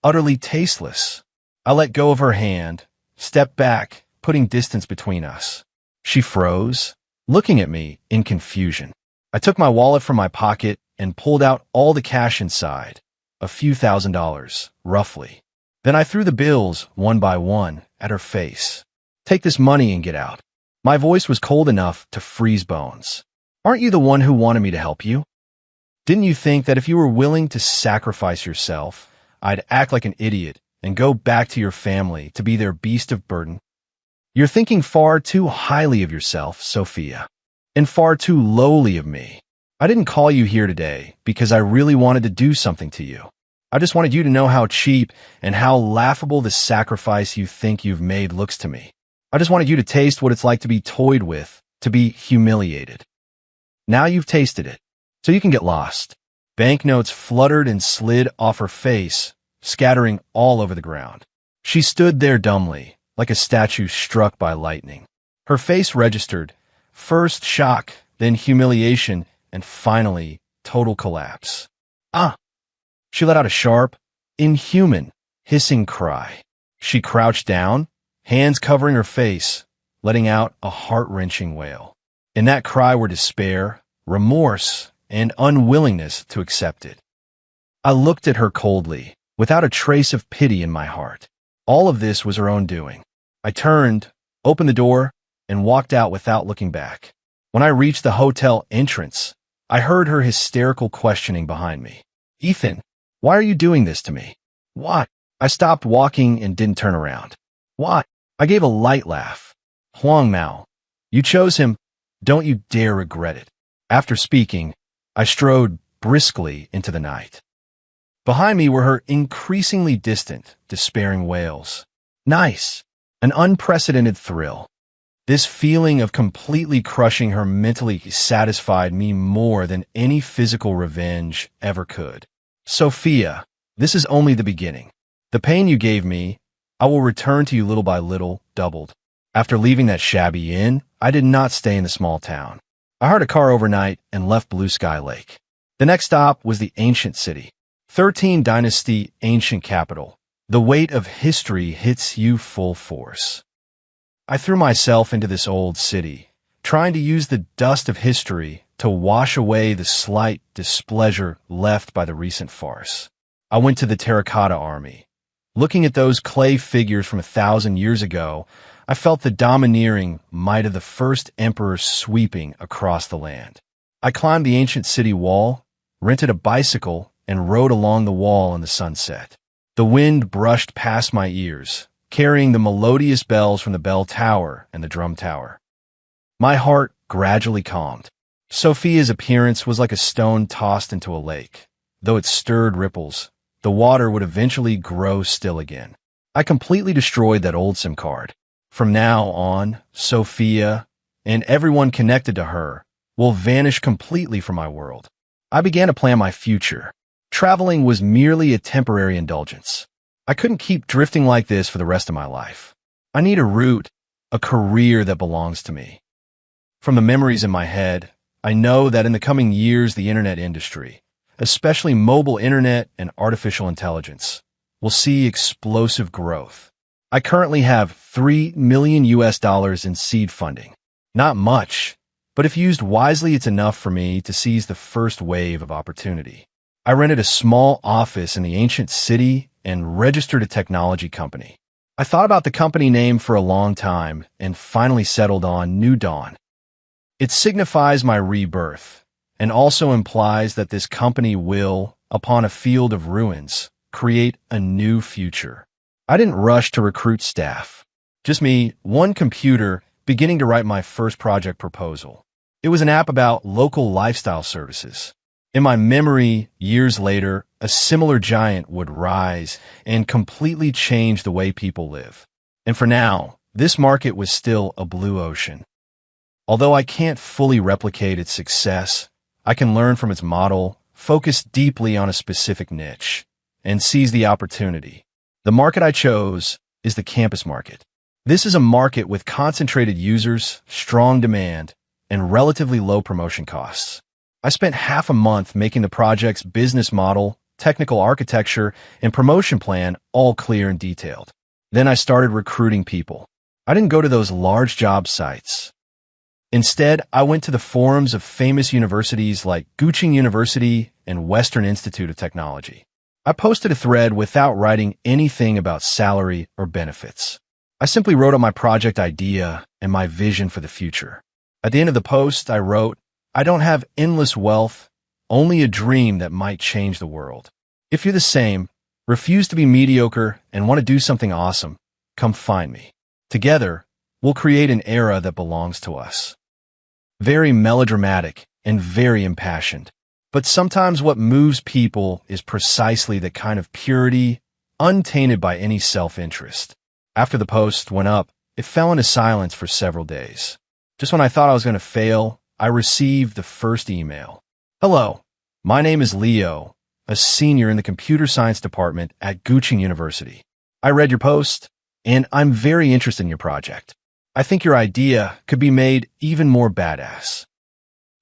utterly tasteless." I let go of her hand, stepped back, putting distance between us. She froze, looking at me in confusion. I took my wallet from my pocket and pulled out all the cash inside, a few $1,000s, roughly. Then I threw the bills, one by one, at her face. "Take this money and get out." My voice was cold enough to freeze bones. "Aren't you the one who wanted me to help you? Didn't you think that if you were willing to sacrifice yourself, I'd act like an idiot and go back to your family to be their beast of burden? You're thinking far too highly of yourself, Sophia, and far too lowly of me. I didn't call you here today because I really wanted to do something to you. I just wanted you to know how cheap and how laughable the sacrifice you think you've made looks to me. I just wanted you to taste what it's like to be toyed with, to be humiliated. Now you've tasted it, so you can get lost." Banknotes fluttered and slid off her face, scattering all over the ground. She stood there dumbly, like a statue struck by lightning. Her face registered, first shock, then humiliation, and finally, total collapse. "Ah!" She let out a sharp, inhuman, hissing cry. She crouched down, hands covering her face, letting out a heart-wrenching wail. In that cry were despair, remorse, and unwillingness to accept it. I looked at her coldly, without a trace of pity in my heart. All of this was her own doing. I turned, opened the door, and walked out without looking back. When I reached the hotel entrance, I heard her hysterical questioning behind me. "Ethan, why are you doing this to me? Why?" I stopped walking and didn't turn around. "Why?" I gave a light laugh. "Huang Mao, you chose him. Don't you dare regret it." After speaking, I strode briskly into the night. Behind me were her increasingly distant, despairing wails. Nice. An unprecedented thrill. This feeling of completely crushing her mentally satisfied me more than any physical revenge ever could. Sophia, this is only the beginning. The pain you gave me, I will return to you little by little, doubled. After leaving that shabby inn, I did not stay in the small town. I hired a car overnight and left Blue Sky Lake. The next stop was the ancient city. 13 Dynasty ancient capital. The weight of history hits you full force. I threw myself into this old city, trying to use the dust of history to wash away the slight displeasure left by the recent farce. I went to the Terracotta Army. Looking at those clay figures from 1,000 years ago, I felt the domineering might of the first emperor sweeping across the land. I climbed the ancient city wall, rented a bicycle, and rode along the wall in the sunset. The wind brushed past my ears, carrying the melodious bells from the bell tower and the drum tower. My heart gradually calmed. Sophia's appearance was like a stone tossed into a lake. Though it stirred ripples, the water would eventually grow still again. I completely destroyed that old SIM card. From now on, Sophia, and everyone connected to her, will vanish completely from my world. I began to plan my future. Traveling was merely a temporary indulgence. I couldn't keep drifting like this for the rest of my life. I need a route, a career that belongs to me. From the memories in my head, I know that in the coming years the internet industry, especially mobile internet and artificial intelligence, will see explosive growth. I currently have $3 million in seed funding. Not much, but if used wisely, it's enough for me to seize the first wave of opportunity. I rented a small office in the ancient city and registered a technology company. I thought about the company name for a long time and finally settled on New Dawn. It signifies my rebirth and also implies that this company will, upon a field of ruins, create a new future. I didn't rush to recruit staff. Just me, one computer, beginning to write my first project proposal. It was an app about local lifestyle services. In my memory, years later, a similar giant would rise and completely change the way people live. And for now, this market was still a blue ocean. Although I can't fully replicate its success, I can learn from its model, focus deeply on a specific niche, and seize the opportunity. The market I chose is the campus market. This is a market with concentrated users, strong demand, and relatively low promotion costs. I spent half a month making the project's business model, technical architecture, and promotion plan all clear and detailed. Then I started recruiting people. I didn't go to those large job sites. Instead, I went to the forums of famous universities like Guching University and Western Institute of Technology. I posted a thread without writing anything about salary or benefits. I simply wrote up my project idea and my vision for the future. At the end of the post, I wrote, "I don't have endless wealth, only a dream that might change the world. If you're the same, refuse to be mediocre, and want to do something awesome, come find me. Together, we'll create an era that belongs to us." Very melodramatic and very impassioned. But sometimes what moves people is precisely the kind of purity, untainted by any self-interest. After the post went up, it fell into silence for several days. Just when I thought I was going to fail, I received the first email. "Hello, my name is Leo, a senior in the computer science department at Guching University. I read your post, and I'm very interested in your project. I think your idea could be made even more badass."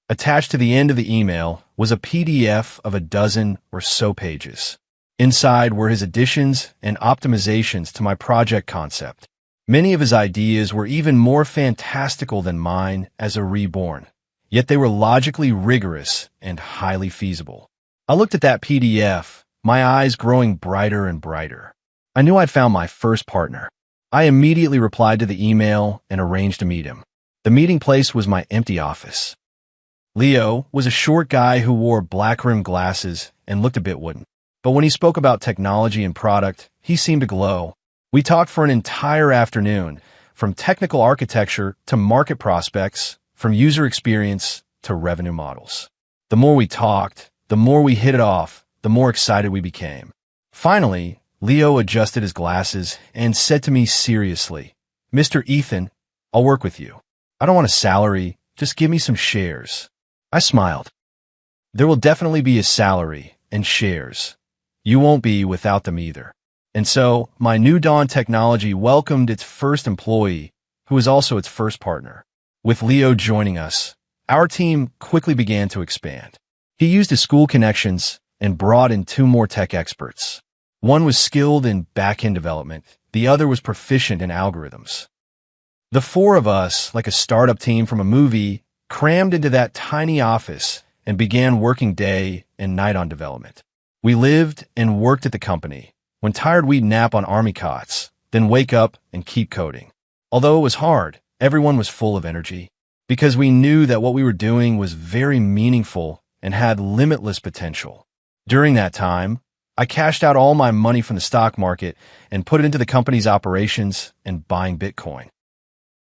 Attached to the end of the email was a PDF of a dozen or so pages. Inside were his additions and optimizations to my project concept. Many of his ideas were even more fantastical than mine as a reborn, yet they were logically rigorous and highly feasible. I looked at that PDF, my eyes growing brighter and brighter. I knew I'd found my first partner. I immediately replied to the email and arranged to meet him. The meeting place was my empty office. Leo was a short guy who wore black-rimmed glasses and looked a bit wooden. But when he spoke about technology and product, he seemed to glow. We talked for an entire afternoon, from technical architecture to market prospects, from user experience to revenue models. The more we talked, the more we hit it off, the more excited we became. Finally, Leo adjusted his glasses and said to me seriously, "Mr. Ethan, I'll work with you. I don't want a salary, just give me some shares." I smiled. "There will definitely be a salary and shares. You won't be without them either." And so, my New Dawn technology welcomed its first employee, who was also its first partner. With Leo joining us, our team quickly began to expand. He used his school connections and brought in 2 more tech experts. One was skilled in back-end development, the other was proficient in algorithms. The 4 of us, like a startup team from a movie, crammed into that tiny office and began working day and night on development. We lived and worked at the company. When tired, we'd nap on army cots, then wake up and keep coding. Although it was hard, everyone was full of energy, because we knew that what we were doing was very meaningful and had limitless potential. During that time, I cashed out all my money from the stock market and put it into the company's operations and buying Bitcoin.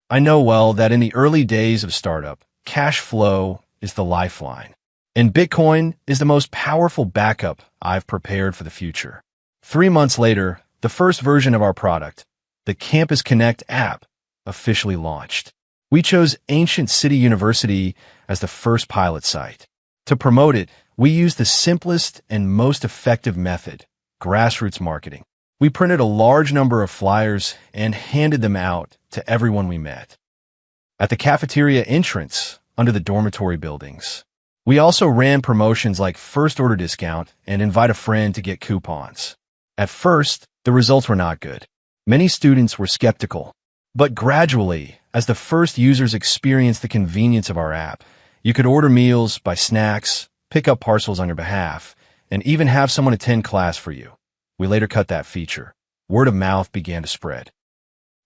I know well that in the early days of startup, cash flow is the lifeline, and Bitcoin is the most powerful backup I've prepared for the future. 3 months later, the first version of our product, the Campus Connect app, officially launched. We chose Ancient City University as the first pilot site. To promote it, we used the simplest and most effective method, grassroots marketing. We printed a large number of flyers and handed them out to everyone we met. At the cafeteria entrance, under the dormitory buildings. We also ran promotions like first order discount and invite a friend to get coupons. At first, the results were not good. Many students were skeptical. But gradually, as the first users experienced the convenience of our app, you could order meals, buy snacks, pick up parcels on your behalf, and even have someone attend class for you. We later cut that feature. Word of mouth began to spread.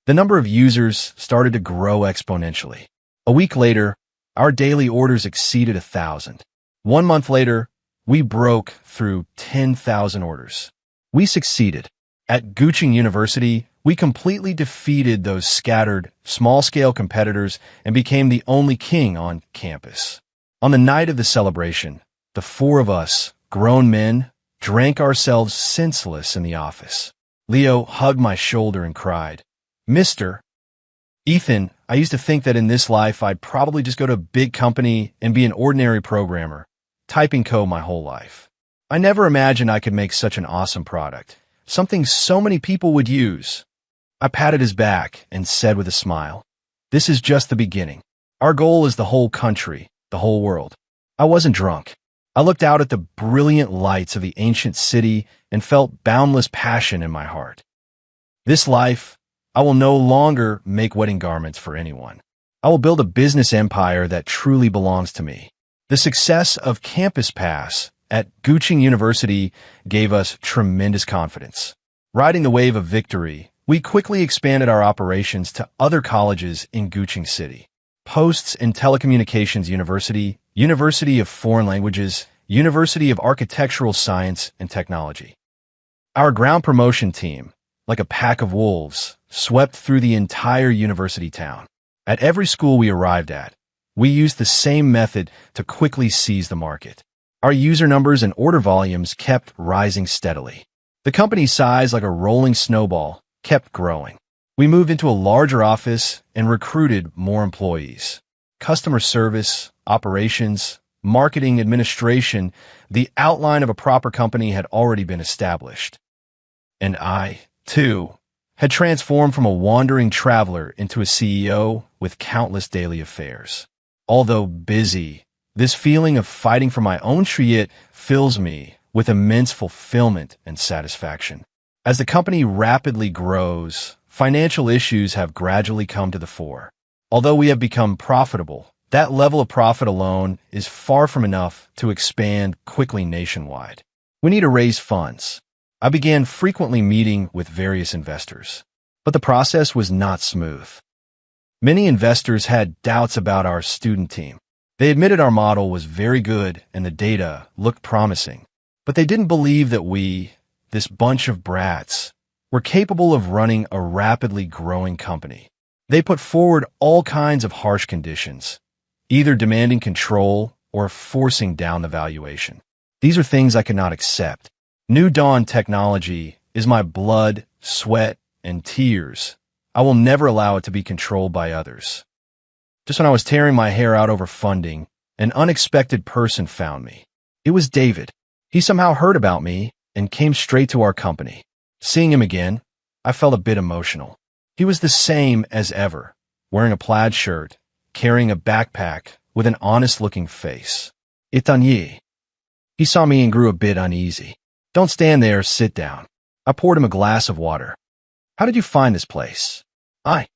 The number of users started to grow exponentially. A week later, our daily orders exceeded 1,000. 1 month later, we broke through 10,000 orders. We succeeded. At Guching University, we completely defeated those scattered, small-scale competitors and became the only king on campus. On the night of the celebration, the 4 of us, grown men, drank ourselves senseless in the office. Leo hugged my shoulder and cried, "Mr. Ethan, I used to think that in this life I'd probably just go to a big company and be an ordinary programmer, typing code my whole life. I never imagined I could make such an awesome product, something so many people would use." I patted his back and said with a smile, "This is just the beginning. Our goal is the whole country, the whole world." I wasn't drunk. I looked out at the brilliant lights of the ancient city and felt boundless passion in my heart. This life, I will no longer make wedding garments for anyone. I will build a business empire that truly belongs to me. The success of Campus Pass at Guching University gave us tremendous confidence. Riding the wave of victory, we quickly expanded our operations to other colleges in Guching City. Posts in Telecommunications University, University of Foreign Languages, University of Architectural Science and Technology. Our ground promotion team, like a pack of wolves, swept through the entire university town. At every school we arrived at, we used the same method to quickly seize the market. Our user numbers and order volumes kept rising steadily. The company's size, like a rolling snowball, kept growing. We moved into a larger office and recruited more employees. Customer service, operations, marketing, administration, the outline of a proper company had already been established. And I, too, had transformed from a wandering traveler into a CEO with countless daily affairs. Although busy, this feeling of fighting for my own shriek fills me with immense fulfillment and satisfaction. As the company rapidly grows, financial issues have gradually come to the fore. Although we have become profitable, that level of profit alone is far from enough to expand quickly nationwide. We need to raise funds. I began frequently meeting with various investors, but the process was not smooth. Many investors had doubts about our student team. They admitted our model was very good and the data looked promising, but they didn't believe that we, this bunch of brats, were capable of running a rapidly growing company. They put forward all kinds of harsh conditions, either demanding control or forcing down the valuation. These are things I could not accept. New Dawn technology is my blood, sweat, and tears. I will never allow it to be controlled by others. Just when I was tearing my hair out over funding, an unexpected person found me. It was David. He somehow heard about me and came straight to our company. Seeing him again, I felt a bit emotional. He was the same as ever, wearing a plaid shirt, carrying a backpack, with an honest-looking face. Itanye. He saw me and grew a bit uneasy. Don't stand there, sit down. I poured him a glass of water. How did you find this place? I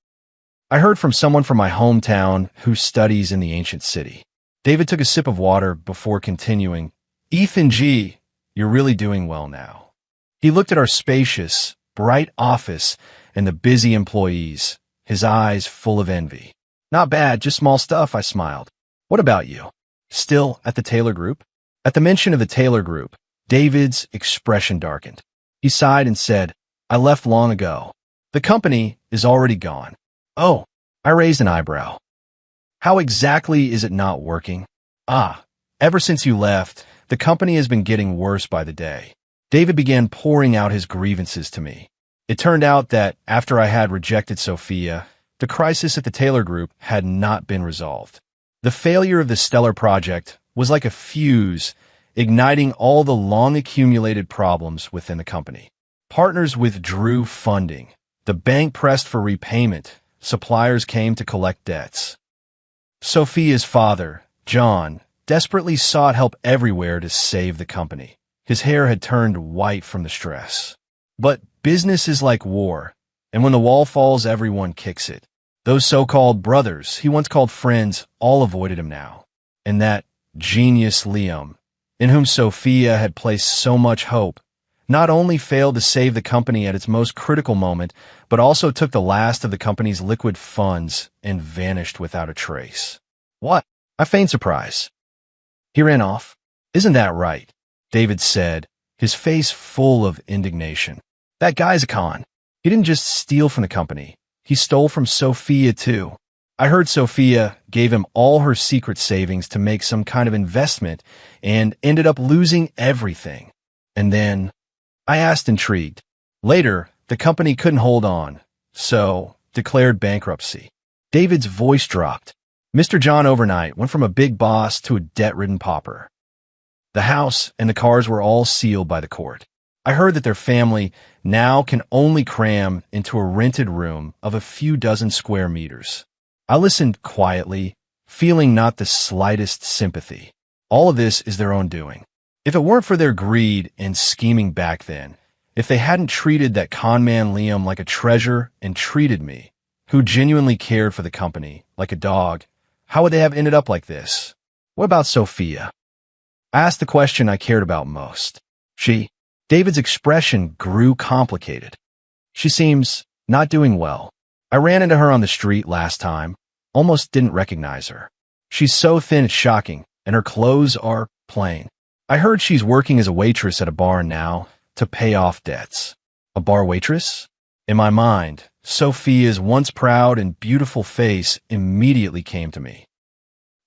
heard from someone from my hometown who studies in the ancient city. David took a sip of water before continuing. Ethan G., you're really doing well now. He looked at our spacious, bright office and the busy employees, his eyes full of envy. Not bad, just small stuff, I smiled. What about you? Still at the Taylor Group? At the mention of the Taylor Group, David's expression darkened. He sighed and said, I left long ago. The company is already gone. Oh, I raised an eyebrow. How exactly is it not working? Ever since you left, the company has been getting worse by the day. David began pouring out his grievances to me. It turned out that after I had rejected Sophia, the crisis at the Taylor Group had not been resolved. The failure of the Stellar Project was like a fuse, igniting all the long-accumulated problems within the company. Partners withdrew funding. The bank pressed for repayment. Suppliers came to collect debts. Sophia's father, John, desperately sought help everywhere to save the company. His hair had turned white from the stress. But business is like war, and when the wall falls, everyone kicks it. Those so-called brothers, he once called friends, all avoided him now. And that genius Liam, in whom Sophia had placed so much hope, not only failed to save the company at its most critical moment, but also took the last of the company's liquid funds and vanished without a trace. What? I feigned surprise. He ran off. Isn't that right? David said, his face full of indignation. That guy's a con. He didn't just steal from the company. He stole from Sophia, too. I heard Sophia gave him all her secret savings to make some kind of investment and ended up losing everything. And then, I asked intrigued. Later, the company couldn't hold on, so declared bankruptcy. David's voice dropped. Mr. John overnight went from a big boss to a debt-ridden pauper. The house and the cars were all sealed by the court. I heard that their family now can only cram into a rented room of a few dozen square meters. I listened quietly, feeling not the slightest sympathy. All of this is their own doing. If it weren't for their greed and scheming back then, if they hadn't treated that conman Liam like a treasure and treated me, who genuinely cared for the company, like a dog, how would they have ended up like this? What about Sophia? I asked the question I cared about most. David's expression grew complicated. She seems not doing well. I ran into her on the street last time, almost didn't recognize her. She's so thin it's shocking, and her clothes are plain. I heard she's working as a waitress at a bar now to pay off debts. A bar waitress? In my mind, Sophia's once proud and beautiful face immediately came to me.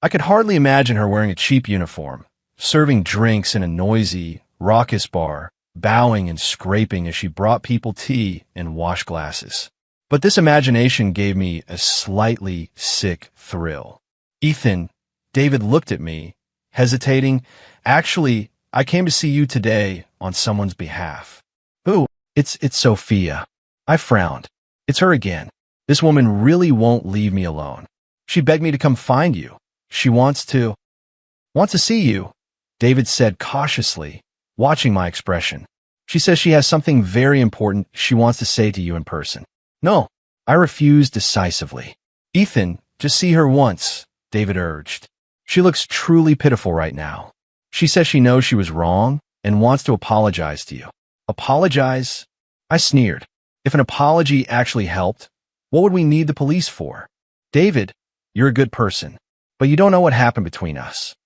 I could hardly imagine her wearing a cheap uniform, serving drinks in a noisy, raucous bar, bowing and scraping as she brought people tea and washed glasses. But this imagination gave me a slightly sick thrill. Ethan, David looked at me, hesitating. Actually, I came to see you today on someone's behalf. Who? It's Sophia. I frowned. It's her again. This woman really won't leave me alone. She begged me to come find you. She wants to see you, David said cautiously, watching my expression. She says she has something very important she wants to say to you in person. No, I refused decisively. Ethan, just see her once, David urged. She looks truly pitiful right now. She says she knows she was wrong and wants to apologize to you. Apologize? I sneered. If an apology actually helped, what would we need the police for? David, you're a good person, but you don't know what happened between us.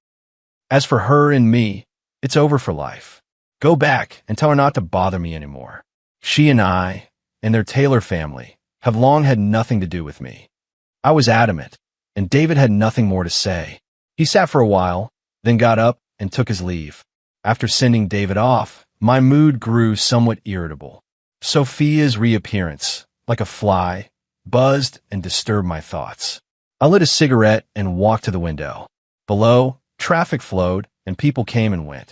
As for her and me, it's over for life. Go back and tell her not to bother me anymore. She and I, and their Taylor family, have long had nothing to do with me. I was adamant, and David had nothing more to say. He sat for a while, then got up and took his leave. After sending David off, my mood grew somewhat irritable. Sophia's reappearance, like a fly, buzzed and disturbed my thoughts. I lit a cigarette and walked to the window. Below, traffic flowed and people came and went.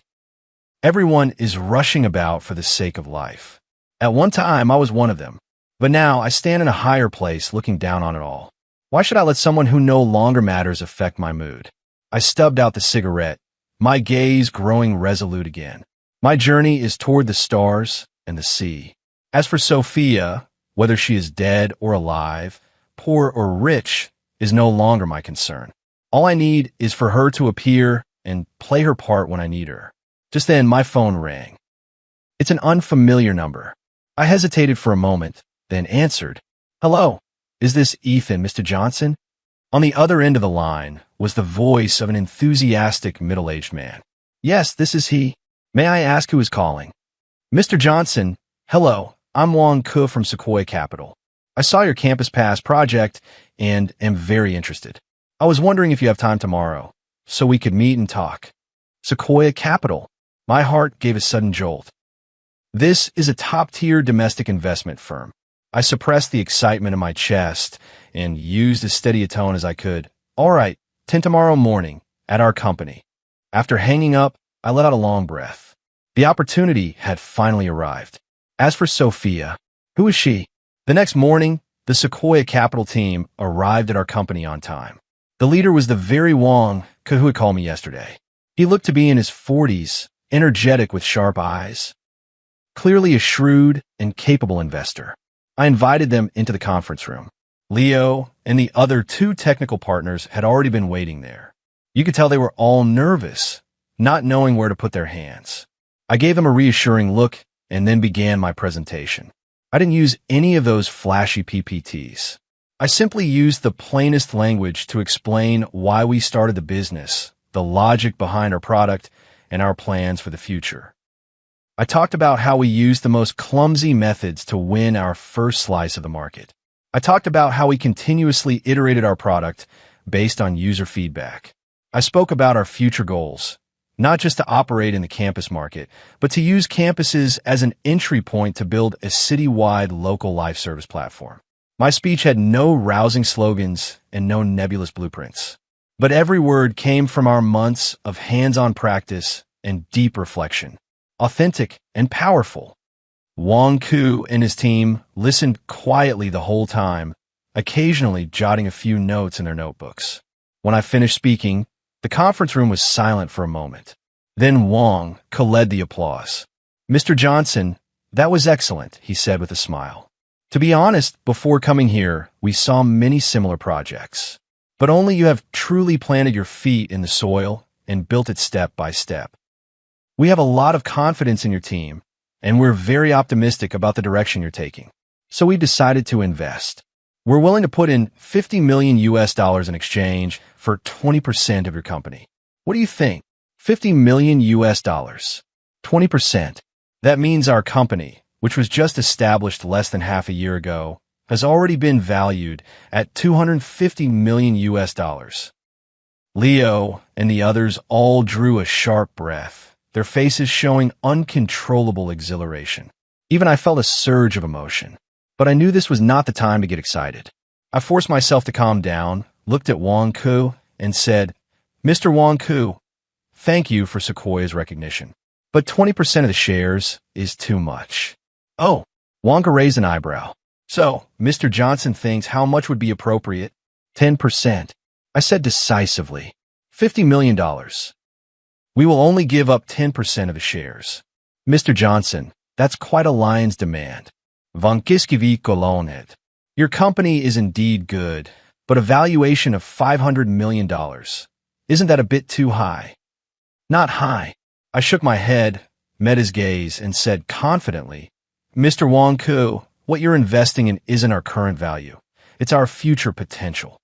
Everyone is rushing about for the sake of life. At one time, I was one of them, but now I stand in a higher place looking down on it all. Why should I let someone who no longer matters affect my mood? I stubbed out the cigarette, my gaze growing resolute again. My journey is toward the stars and the sea. As for Sophia, whether she is dead or alive, poor or rich, is no longer my concern. All I need is for her to appear and play her part when I need her. Just then, my phone rang. It's an unfamiliar number. I hesitated for a moment, then answered. Hello, is this Ethan, Mr. Johnson? On the other end of the line was the voice of an enthusiastic middle-aged man. Yes, this is he. May I ask who is calling? Mr. Johnson, hello, I'm Wang Ke from Sequoia Capital. I saw your Campus Pass project and am very interested. I was wondering if you have time tomorrow, so we could meet and talk. Sequoia Capital. My heart gave a sudden jolt. This is a top-tier domestic investment firm. I suppressed the excitement in my chest and used as steady a tone as I could. All right, 10 tomorrow morning, at our company. After hanging up, I let out a long breath. The opportunity had finally arrived. As for Sophia, who is she? The next morning, the Sequoia Capital team arrived at our company on time. The leader was the very Wang Ke who had called me yesterday. He looked to be in his 40s, energetic with sharp eyes. Clearly a shrewd and capable investor. I invited them into the conference room. Leo and the other two technical partners had already been waiting there. You could tell they were all nervous, not knowing where to put their hands. I gave them a reassuring look and then began my presentation. I didn't use any of those flashy PPTs. I simply used the plainest language to explain why we started the business, the logic behind our product, and our plans for the future. I talked about how we used the most clumsy methods to win our first slice of the market. I talked about how we continuously iterated our product based on user feedback. I spoke about our future goals, not just to operate in the campus market, but to use campuses as an entry point to build a citywide local life service platform. My speech had no rousing slogans and no nebulous blueprints, but every word came from our months of hands-on practice and deep reflection, authentic and powerful. Wang Ke and his team listened quietly the whole time, occasionally jotting a few notes in their notebooks. When I finished speaking, the conference room was silent for a moment. Then Wang Ke led the applause. Mr. Johnson, that was excellent, he said with a smile. To be honest, before coming here, we saw many similar projects. But only you have truly planted your feet in the soil and built it step by step. We have a lot of confidence in your team, and we're very optimistic about the direction you're taking. So we decided to invest. We're willing to put in $50 million in exchange for 20% of your company. What do you think? $50 million. 20%. That means our company, which was just established less than half a year ago, has already been valued at $250 million. Leo and the others all drew a sharp breath, their faces showing uncontrollable exhilaration. Even I felt a surge of emotion. But I knew this was not the time to get excited. I forced myself to calm down, looked at Wang Ke, and said, Mr. Wang Ke, thank you for Sequoia's recognition. But 20% of the shares is too much. Oh, Wang Ke raised an eyebrow. So, Mr. Johnson thinks how much would be appropriate? 10%. I said decisively. $50 million. We will only give up 10% of the shares. Mr. Johnson, that's quite a lion's demand. Vankiskivi Kolonet. Your company is indeed good, but a valuation of $500 million. Isn't that a bit too high? Not high. I shook my head, met his gaze, and said confidently, Mr. Wang Ke, what you're investing in isn't our current value. It's our future potential.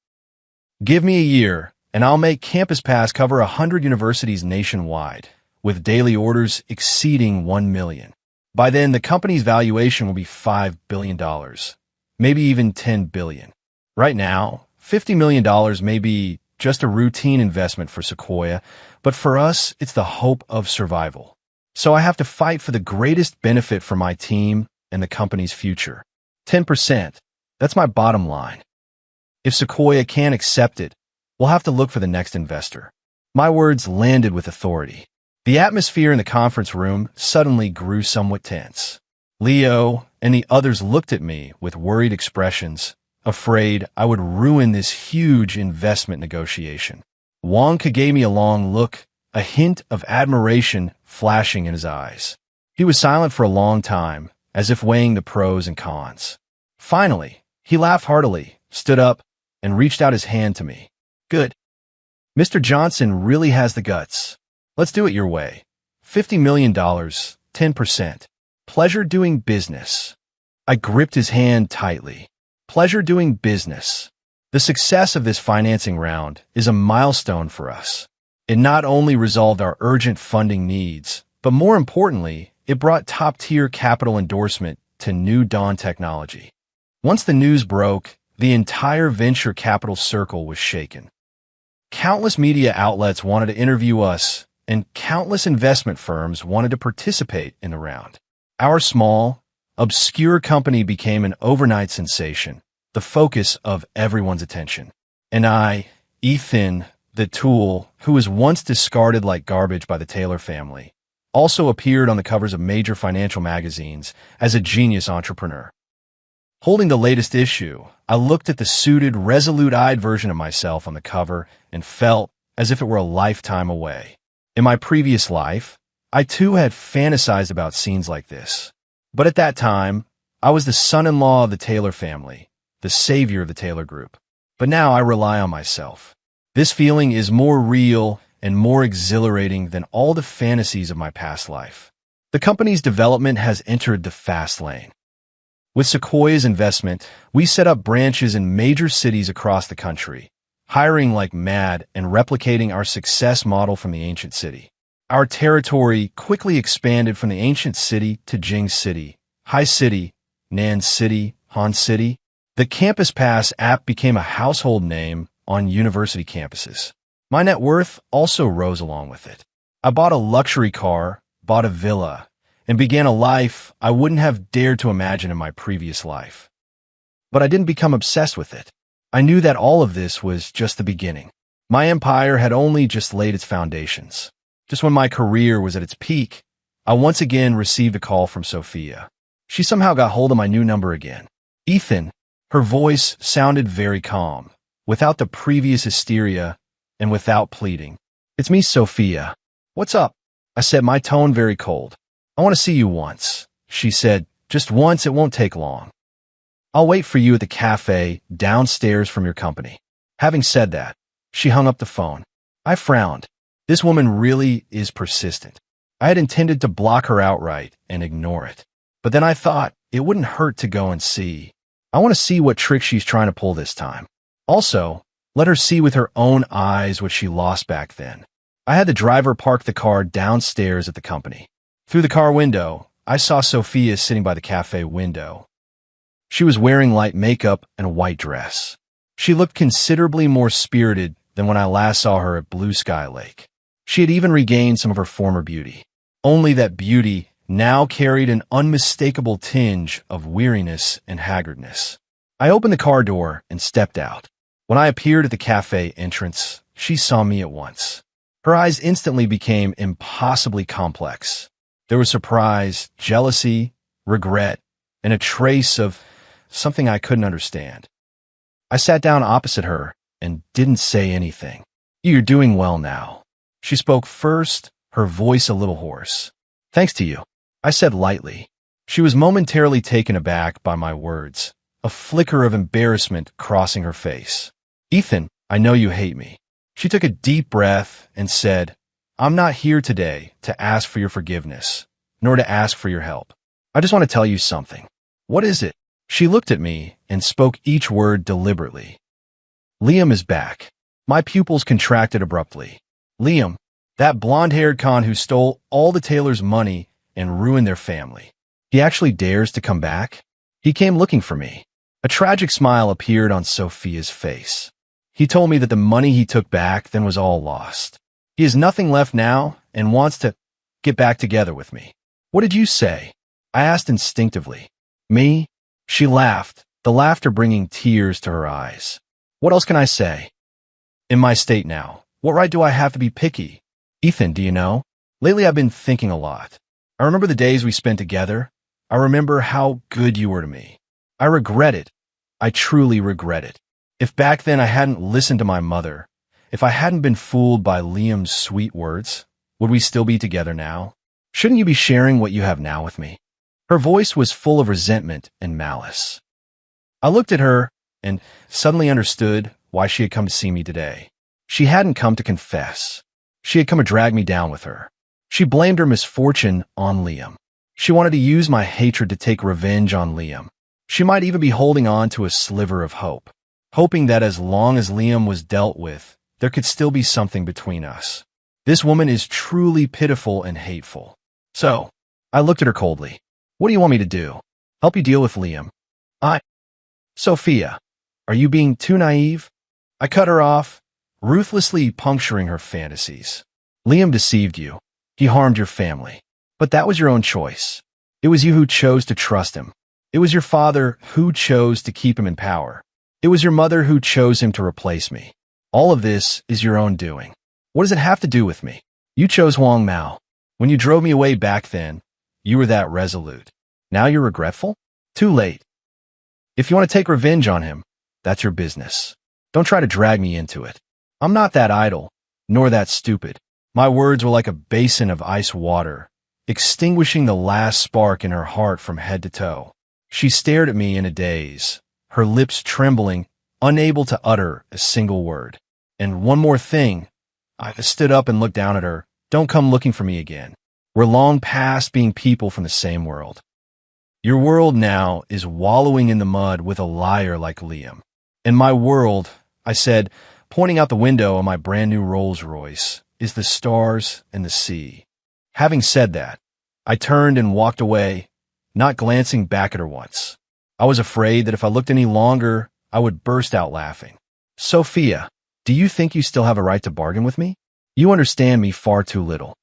Give me a year, and I'll make Campus Pass cover 100 universities nationwide, with daily orders exceeding 1 million. By then, the company's valuation will be $5 billion, maybe even $10 billion. Right now, $50 million may be just a routine investment for Sequoia, but for us, it's the hope of survival. So I have to fight for the greatest benefit for my team and the company's future. 10%. That's my bottom line. If Sequoia can't accept it, we'll have to look for the next investor. My words landed with authority. The atmosphere in the conference room suddenly grew somewhat tense. Leo and the others looked at me with worried expressions, afraid I would ruin this huge investment negotiation. Wonka gave me a long look, a hint of admiration flashing in his eyes. He was silent for a long time, as if weighing the pros and cons. Finally, he laughed heartily, stood up, and reached out his hand to me. Good. Mr. Johnson really has the guts. Let's do it your way. $50 million, 10%. Pleasure doing business. I gripped his hand tightly. Pleasure doing business. The success of this financing round is a milestone for us. It not only resolved our urgent funding needs, but more importantly, it brought top-tier capital endorsement to New Dawn Technology. Once the news broke, the entire venture capital circle was shaken. Countless media outlets wanted to interview us, and countless investment firms wanted to participate in the round. Our small, obscure company became an overnight sensation, the focus of everyone's attention. And I, Ethan, the tool, who was once discarded like garbage by the Taylor family, also appeared on the covers of major financial magazines as a genius entrepreneur. Holding the latest issue, I looked at the suited, resolute-eyed version of myself on the cover and felt as if it were a lifetime away. In my previous life, I too had fantasized about scenes like this. But at that time, I was the son-in-law of the Taylor family, the savior of the Taylor Group. But now I rely on myself. This feeling is more real and more exhilarating than all the fantasies of my past life. The company's development has entered the fast lane. With Sequoia's investment, we set up branches in major cities across the country, hiring like mad and replicating our success model from the ancient city. Our territory quickly expanded from the ancient city to Jing City, Hai City, Nan City, Han City. The Campus Pass app became a household name on university campuses. My net worth also rose along with it. I bought a luxury car, bought a villa, and began a life I wouldn't have dared to imagine in my previous life. But I didn't become obsessed with it. I knew that all of this was just the beginning. My empire had only just laid its foundations. Just when my career was at its peak, I once again received a call from Sophia. She somehow got hold of my new number again. Ethan, her voice sounded very calm, without the previous hysteria and without pleading. It's me, Sophia. What's up? I said, my tone very cold. I want to see you once. She said, just once, it won't take long. I'll wait for you at the cafe downstairs from your company. Having said that, she hung up the phone. I frowned. This woman really is persistent. I had intended to block her outright and ignore it. But then I thought it wouldn't hurt to go and see. I want to see what trick she's trying to pull this time. Also, let her see with her own eyes what she lost back then. I had the driver park the car downstairs at the company. Through the car window, I saw Sophia sitting by the cafe window. She was wearing light makeup and a white dress. She looked considerably more spirited than when I last saw her at Blue Sky Lake. She had even regained some of her former beauty. Only that beauty now carried an unmistakable tinge of weariness and haggardness. I opened the car door and stepped out. When I appeared at the cafe entrance, she saw me at once. Her eyes instantly became impossibly complex. There was surprise, jealousy, regret, and a trace of something I couldn't understand. I sat down opposite her and didn't say anything. You're doing well now. She spoke first, her voice a little hoarse. Thanks to you, I said lightly. She was momentarily taken aback by my words, a flicker of embarrassment crossing her face. Ethan, I know you hate me. She took a deep breath and said, I'm not here today to ask for your forgiveness, nor to ask for your help. I just want to tell you something. What is it? She looked at me and spoke each word deliberately. Liam is back. My pupils contracted abruptly. Liam, that blonde-haired con who stole all the Taylors' money and ruined their family. He actually dares to come back? He came looking for me. A tragic smile appeared on Sophia's face. He told me that the money he took back then was all lost. He has nothing left now and wants to... Get back together with me. What did you say? I asked instinctively. Me? She laughed, the laughter bringing tears to her eyes. What else can I say? In my state now, what right do I have to be picky? Ethan, do you know? Lately I've been thinking a lot. I remember the days we spent together. I remember how good you were to me. I regret it. I truly regret it. If back then I hadn't listened to my mother, if I hadn't been fooled by Liam's sweet words, would we still be together now? Shouldn't you be sharing what you have now with me? Her voice was full of resentment and malice. I looked at her and suddenly understood why she had come to see me today. She hadn't come to confess. She had come to drag me down with her. She blamed her misfortune on Liam. She wanted to use my hatred to take revenge on Liam. She might even be holding on to a sliver of hope, hoping that as long as Liam was dealt with, there could still be something between us. This woman is truly pitiful and hateful. So, I looked at her coldly. What do you want me to do? Help you deal with Liam? Sophia, are you being too naive? I cut her off, ruthlessly puncturing her fantasies. Liam deceived you. He harmed your family. But that was your own choice. It was you who chose to trust him. It was your father who chose to keep him in power. It was your mother who chose him to replace me. All of this is your own doing. What does it have to do with me? You chose Huang Mao. When you drove me away back then, you were that resolute. Now you're regretful? Too late. If you want to take revenge on him, that's your business. Don't try to drag me into it. I'm not that idle, nor that stupid. My words were like a basin of ice water, extinguishing the last spark in her heart from head to toe. She stared at me in a daze, her lips trembling, unable to utter a single word. And one more thing. I stood up and looked down at her. Don't come looking for me again. We're long past being people from the same world. Your world now is wallowing in the mud with a liar like Liam. And my world, I said, pointing out the window of my brand new Rolls Royce, is the stars and the sea. Having said that, I turned and walked away, not glancing back at her once. I was afraid that if I looked any longer, I would burst out laughing. Sophia, do you think you still have a right to bargain with me? You understand me far too little.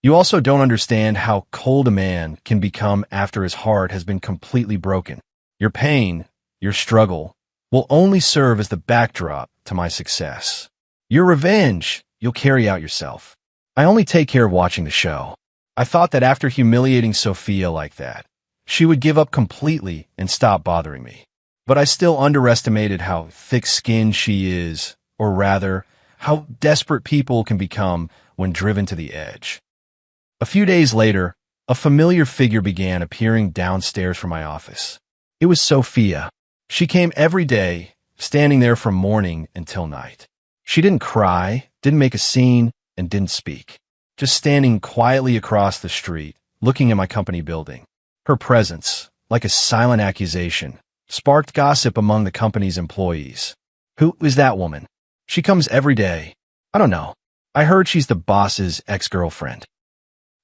You also don't understand how cold a man can become after his heart has been completely broken. Your pain, your struggle, will only serve as the backdrop to my success. Your revenge, you'll carry out yourself. I only take care of watching the show. I thought that after humiliating Sophia like that, she would give up completely and stop bothering me. But I still underestimated how thick-skinned she is, or rather, how desperate people can become when driven to the edge. A few days later, a familiar figure began appearing downstairs from my office. It was Sophia. She came every day, standing there from morning until night. She didn't cry, didn't make a scene, and didn't speak. Just standing quietly across the street, looking at my company building. Her presence, like a silent accusation, sparked gossip among the company's employees. Who is that woman? She comes every day. I don't know. I heard she's the boss's ex-girlfriend.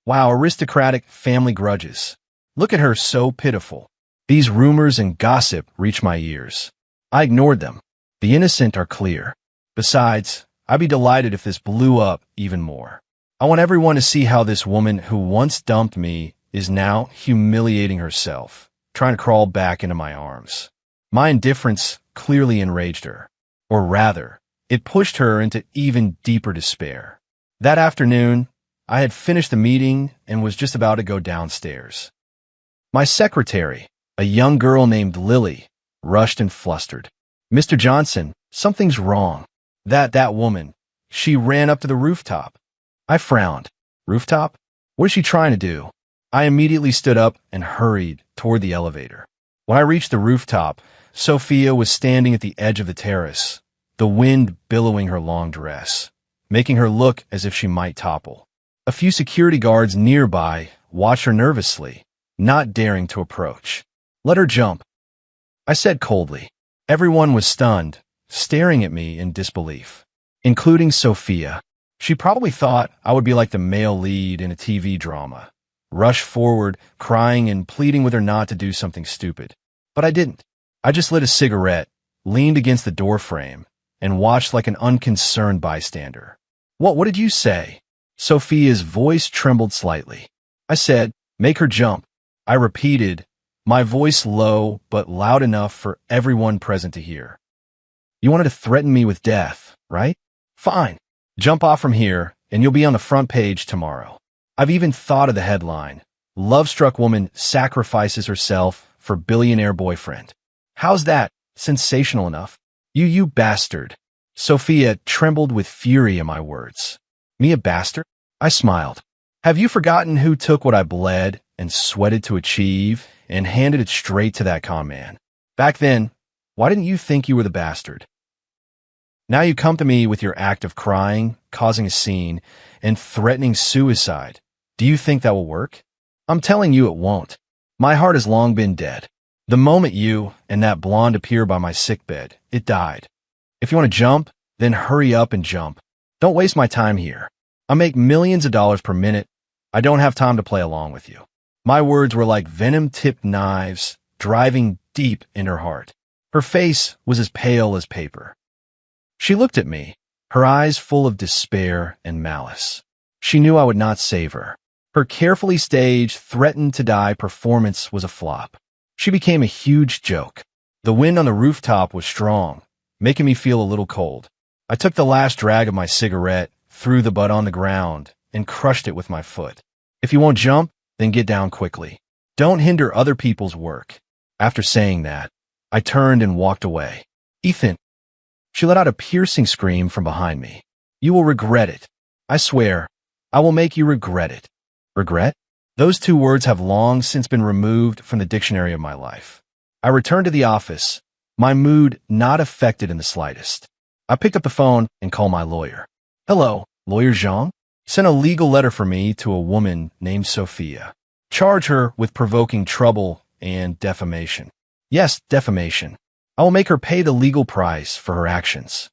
Wow, aristocratic family grudges. Look at her, so pitiful. These rumors and gossip reach my ears. I ignored them. The innocent are clear. Besides, I'd be delighted if this blew up even more. I want everyone to see how this woman who once dumped me is now humiliating herself, trying to crawl back into my arms. My indifference clearly enraged her. Or rather, it pushed her into even deeper despair. That afternoon, I had finished the meeting and was just about to go downstairs. My secretary, a young girl named Lily, rushed and flustered. Mr. Johnson, something's wrong. That woman, she ran up to the rooftop. I frowned. Rooftop? What is she trying to do? I immediately stood up and hurried toward the elevator. When I reached the rooftop, Sophia was standing at the edge of the terrace, the wind billowing her long dress, making her look as if she might topple. A few security guards nearby watched her nervously, not daring to approach. Let her jump, I said coldly. Everyone was stunned, staring at me in disbelief, including Sophia. She probably thought I would be like the male lead in a TV drama, rush forward, crying and pleading with her not to do something stupid. But I didn't. I just lit a cigarette, leaned against the door frame, and watched like an unconcerned bystander. What did you say? Sophia's voice trembled slightly. I said, "Make her jump." I repeated, my voice low but loud enough for everyone present to hear. "You wanted to threaten me with death, right? Fine. Jump off from here, and you'll be on the front page tomorrow." I've even thought of the headline, "Love-struck woman sacrifices herself for billionaire boyfriend." How's that? Sensational enough. You bastard. Sophia trembled with fury at my words. Me a bastard? I smiled. Have you forgotten who took what I bled and sweated to achieve and handed it straight to that con man? Back then, why didn't you think you were the bastard? Now you come to me with your act of crying, causing a scene, and threatening suicide. Do you think that will work? I'm telling you it won't. My heart has long been dead. The moment you and that blonde appear by my sickbed, it died. If you want to jump, then hurry up and jump. Don't waste my time here. I make millions of dollars per minute. I don't have time to play along with you. My words were like venom-tipped knives driving deep in her heart. Her face was as pale as paper. She looked at me, her eyes full of despair and malice. She knew I would not save her. Her carefully staged, threatened-to-die performance was a flop. She became a huge joke. The wind on the rooftop was strong, making me feel a little cold. I took the last drag of my cigarette, threw the butt on the ground, and crushed it with my foot. If you won't jump, then get down quickly. Don't hinder other people's work. After saying that, I turned and walked away. Ethan. She let out a piercing scream from behind me. You will regret it. I swear, I will make you regret it. Regret? Those two words have long since been removed from the dictionary of my life. I returned to the office, my mood not affected in the slightest. I picked up the phone and called my lawyer. Hello, Lawyer Zhang? Sent a legal letter for me to a woman named Sophia. Charge her with provoking trouble and defamation. Yes, defamation. I will make her pay the legal price for her actions.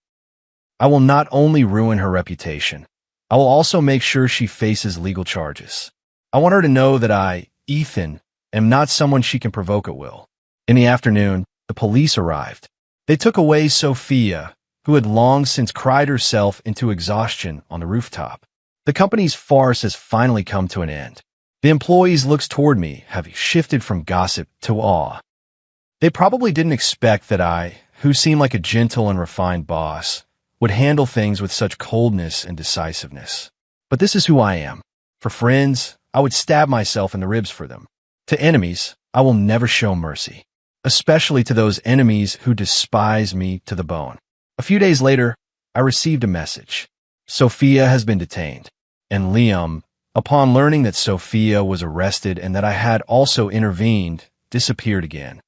I will not only ruin her reputation, I will also make sure she faces legal charges. I want her to know that I, Ethan, am not someone she can provoke at will. In the afternoon, the police arrived. They took away Sophia, who had long since cried herself into exhaustion on the rooftop. The company's farce has finally come to an end. The employees' looks toward me have shifted from gossip to awe. They probably didn't expect that I, who seemed like a gentle and refined boss, would handle things with such coldness and decisiveness. But this is who I am. For friends, I would stab myself in the ribs for them. To enemies, I will never show mercy, especially to those enemies who despise me to the bone. A few days later, I received a message. Sophia has been detained. And Liam, upon learning that Sophia was arrested and that I had also intervened, disappeared again.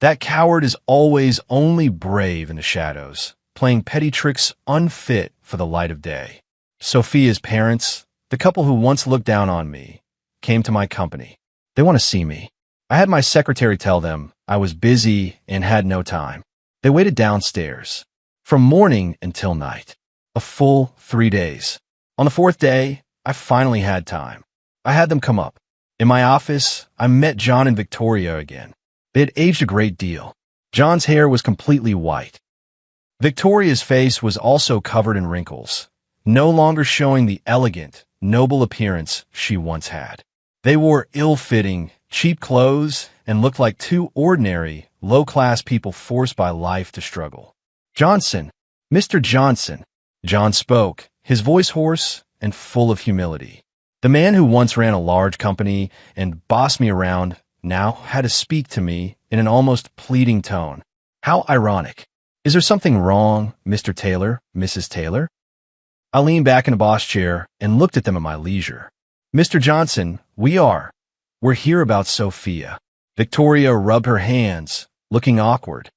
That coward is always only brave in the shadows, playing petty tricks unfit for the light of day. Sophia's parents, the couple who once looked down on me, came to my company. They want to see me. I had my secretary tell them I was busy and had no time. They waited downstairs, from morning until night, a full 3 days. On the fourth day, I finally had time. I had them come up. In my office, I met John and Victoria again. They had aged a great deal. John's hair was completely white. Victoria's face was also covered in wrinkles, no longer showing the elegant, noble appearance she once had. They wore ill-fitting, cheap clothes and looked like two ordinary, low-class people forced by life to struggle. Johnson, Mr. Johnson. John spoke, his voice hoarse and full of humility. The man who once ran a large company and bossed me around now had to speak to me in an almost pleading tone. How ironic. Is there something wrong, Mr. Taylor, Mrs. Taylor? I leaned back in a boss chair and looked at them at my leisure. Mr. Johnson, we're here about Sophia. Victoria rubbed her hands, looking awkward.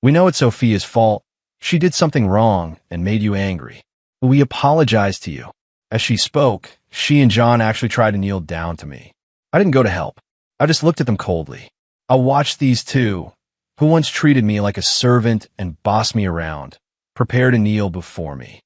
We know it's Sophia's fault. She did something wrong and made you angry. But we apologize to you. As she spoke, she and John actually tried to kneel down to me. I didn't go to help. I just looked at them coldly. I watched these two, who once treated me like a servant and bossed me around, prepare to kneel before me.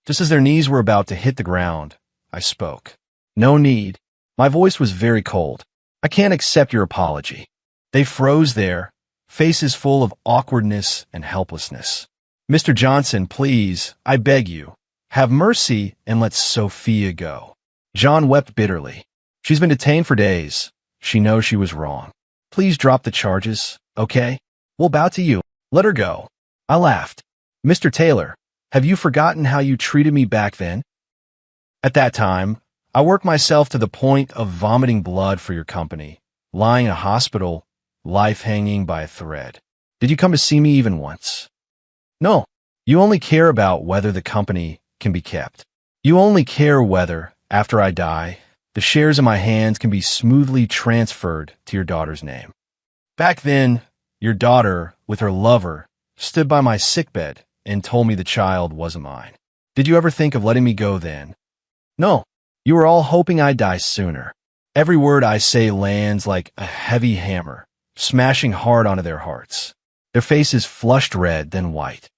Just as their knees were about to hit the ground, I spoke. No need. My voice was very cold. I can't accept your apology. They froze there, faces full of awkwardness and helplessness. Mr. Johnson, please, I beg you, Have mercy and let Sophia go." John wept bitterly. "She's been detained for days. She knows she was wrong. Please drop the charges, okay? We'll bow to you. Let her go." I laughed. "Mr. Taylor, have you forgotten how you treated me back then? At that time, I worked myself to the point of vomiting blood for your company, lying in a hospital, life hanging by a thread. Did you come to see me even once? No. You only care about whether the company can be kept. You only care whether, after I die, the shares in my hands can be smoothly transferred to your daughter's name. Back then, your daughter, with her lover, stood by my sickbed and told me the child wasn't mine. Did you ever think of letting me go then? No. You were all hoping I'd die sooner. Every word I say lands like a heavy hammer, smashing hard onto their hearts. Their faces flushed red, then white.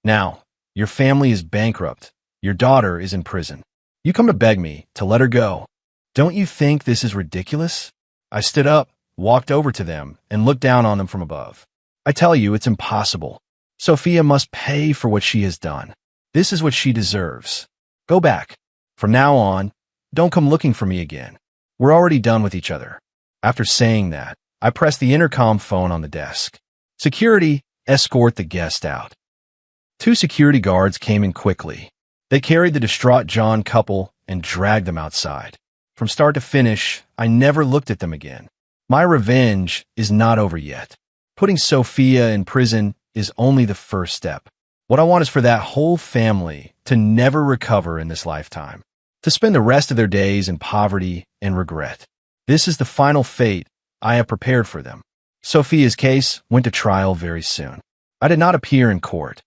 Now, your family is bankrupt. Your daughter is in prison. You come to beg me to let her go. Don't you think this is ridiculous? I stood up, walked over to them, and looked down on them from above. I tell you, it's impossible. Sophia must pay for what she has done. This is what she deserves. Go back. From now on, don't come looking for me again. We're already done with each other." After saying that, I pressed the intercom phone on the desk. "Security, escort the guest out." 2 security guards came in quickly. They carried the distraught John couple and dragged them outside. From start to finish, I never looked at them again. My revenge is not over yet. Putting Sophia in prison is only the first step. What I want is for that whole family to never recover in this lifetime, to spend the rest of their days in poverty and regret. This is the final fate I have prepared for them. Sophia's case went to trial very soon. I did not appear in court.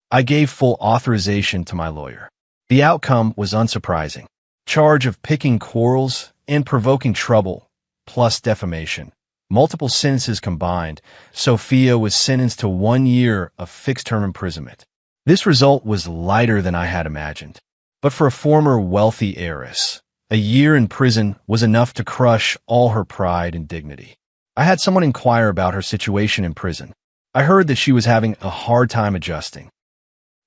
I gave full authorization to my lawyer. The outcome was unsurprising. Charge of picking quarrels and provoking trouble, plus defamation. Multiple sentences combined, Sophia was sentenced to 1 year of fixed-term imprisonment. This result was lighter than I had imagined. But for a former wealthy heiress, a year in prison was enough to crush all her pride and dignity. I had someone inquire about her situation in prison. I heard that she was having a hard time adjusting.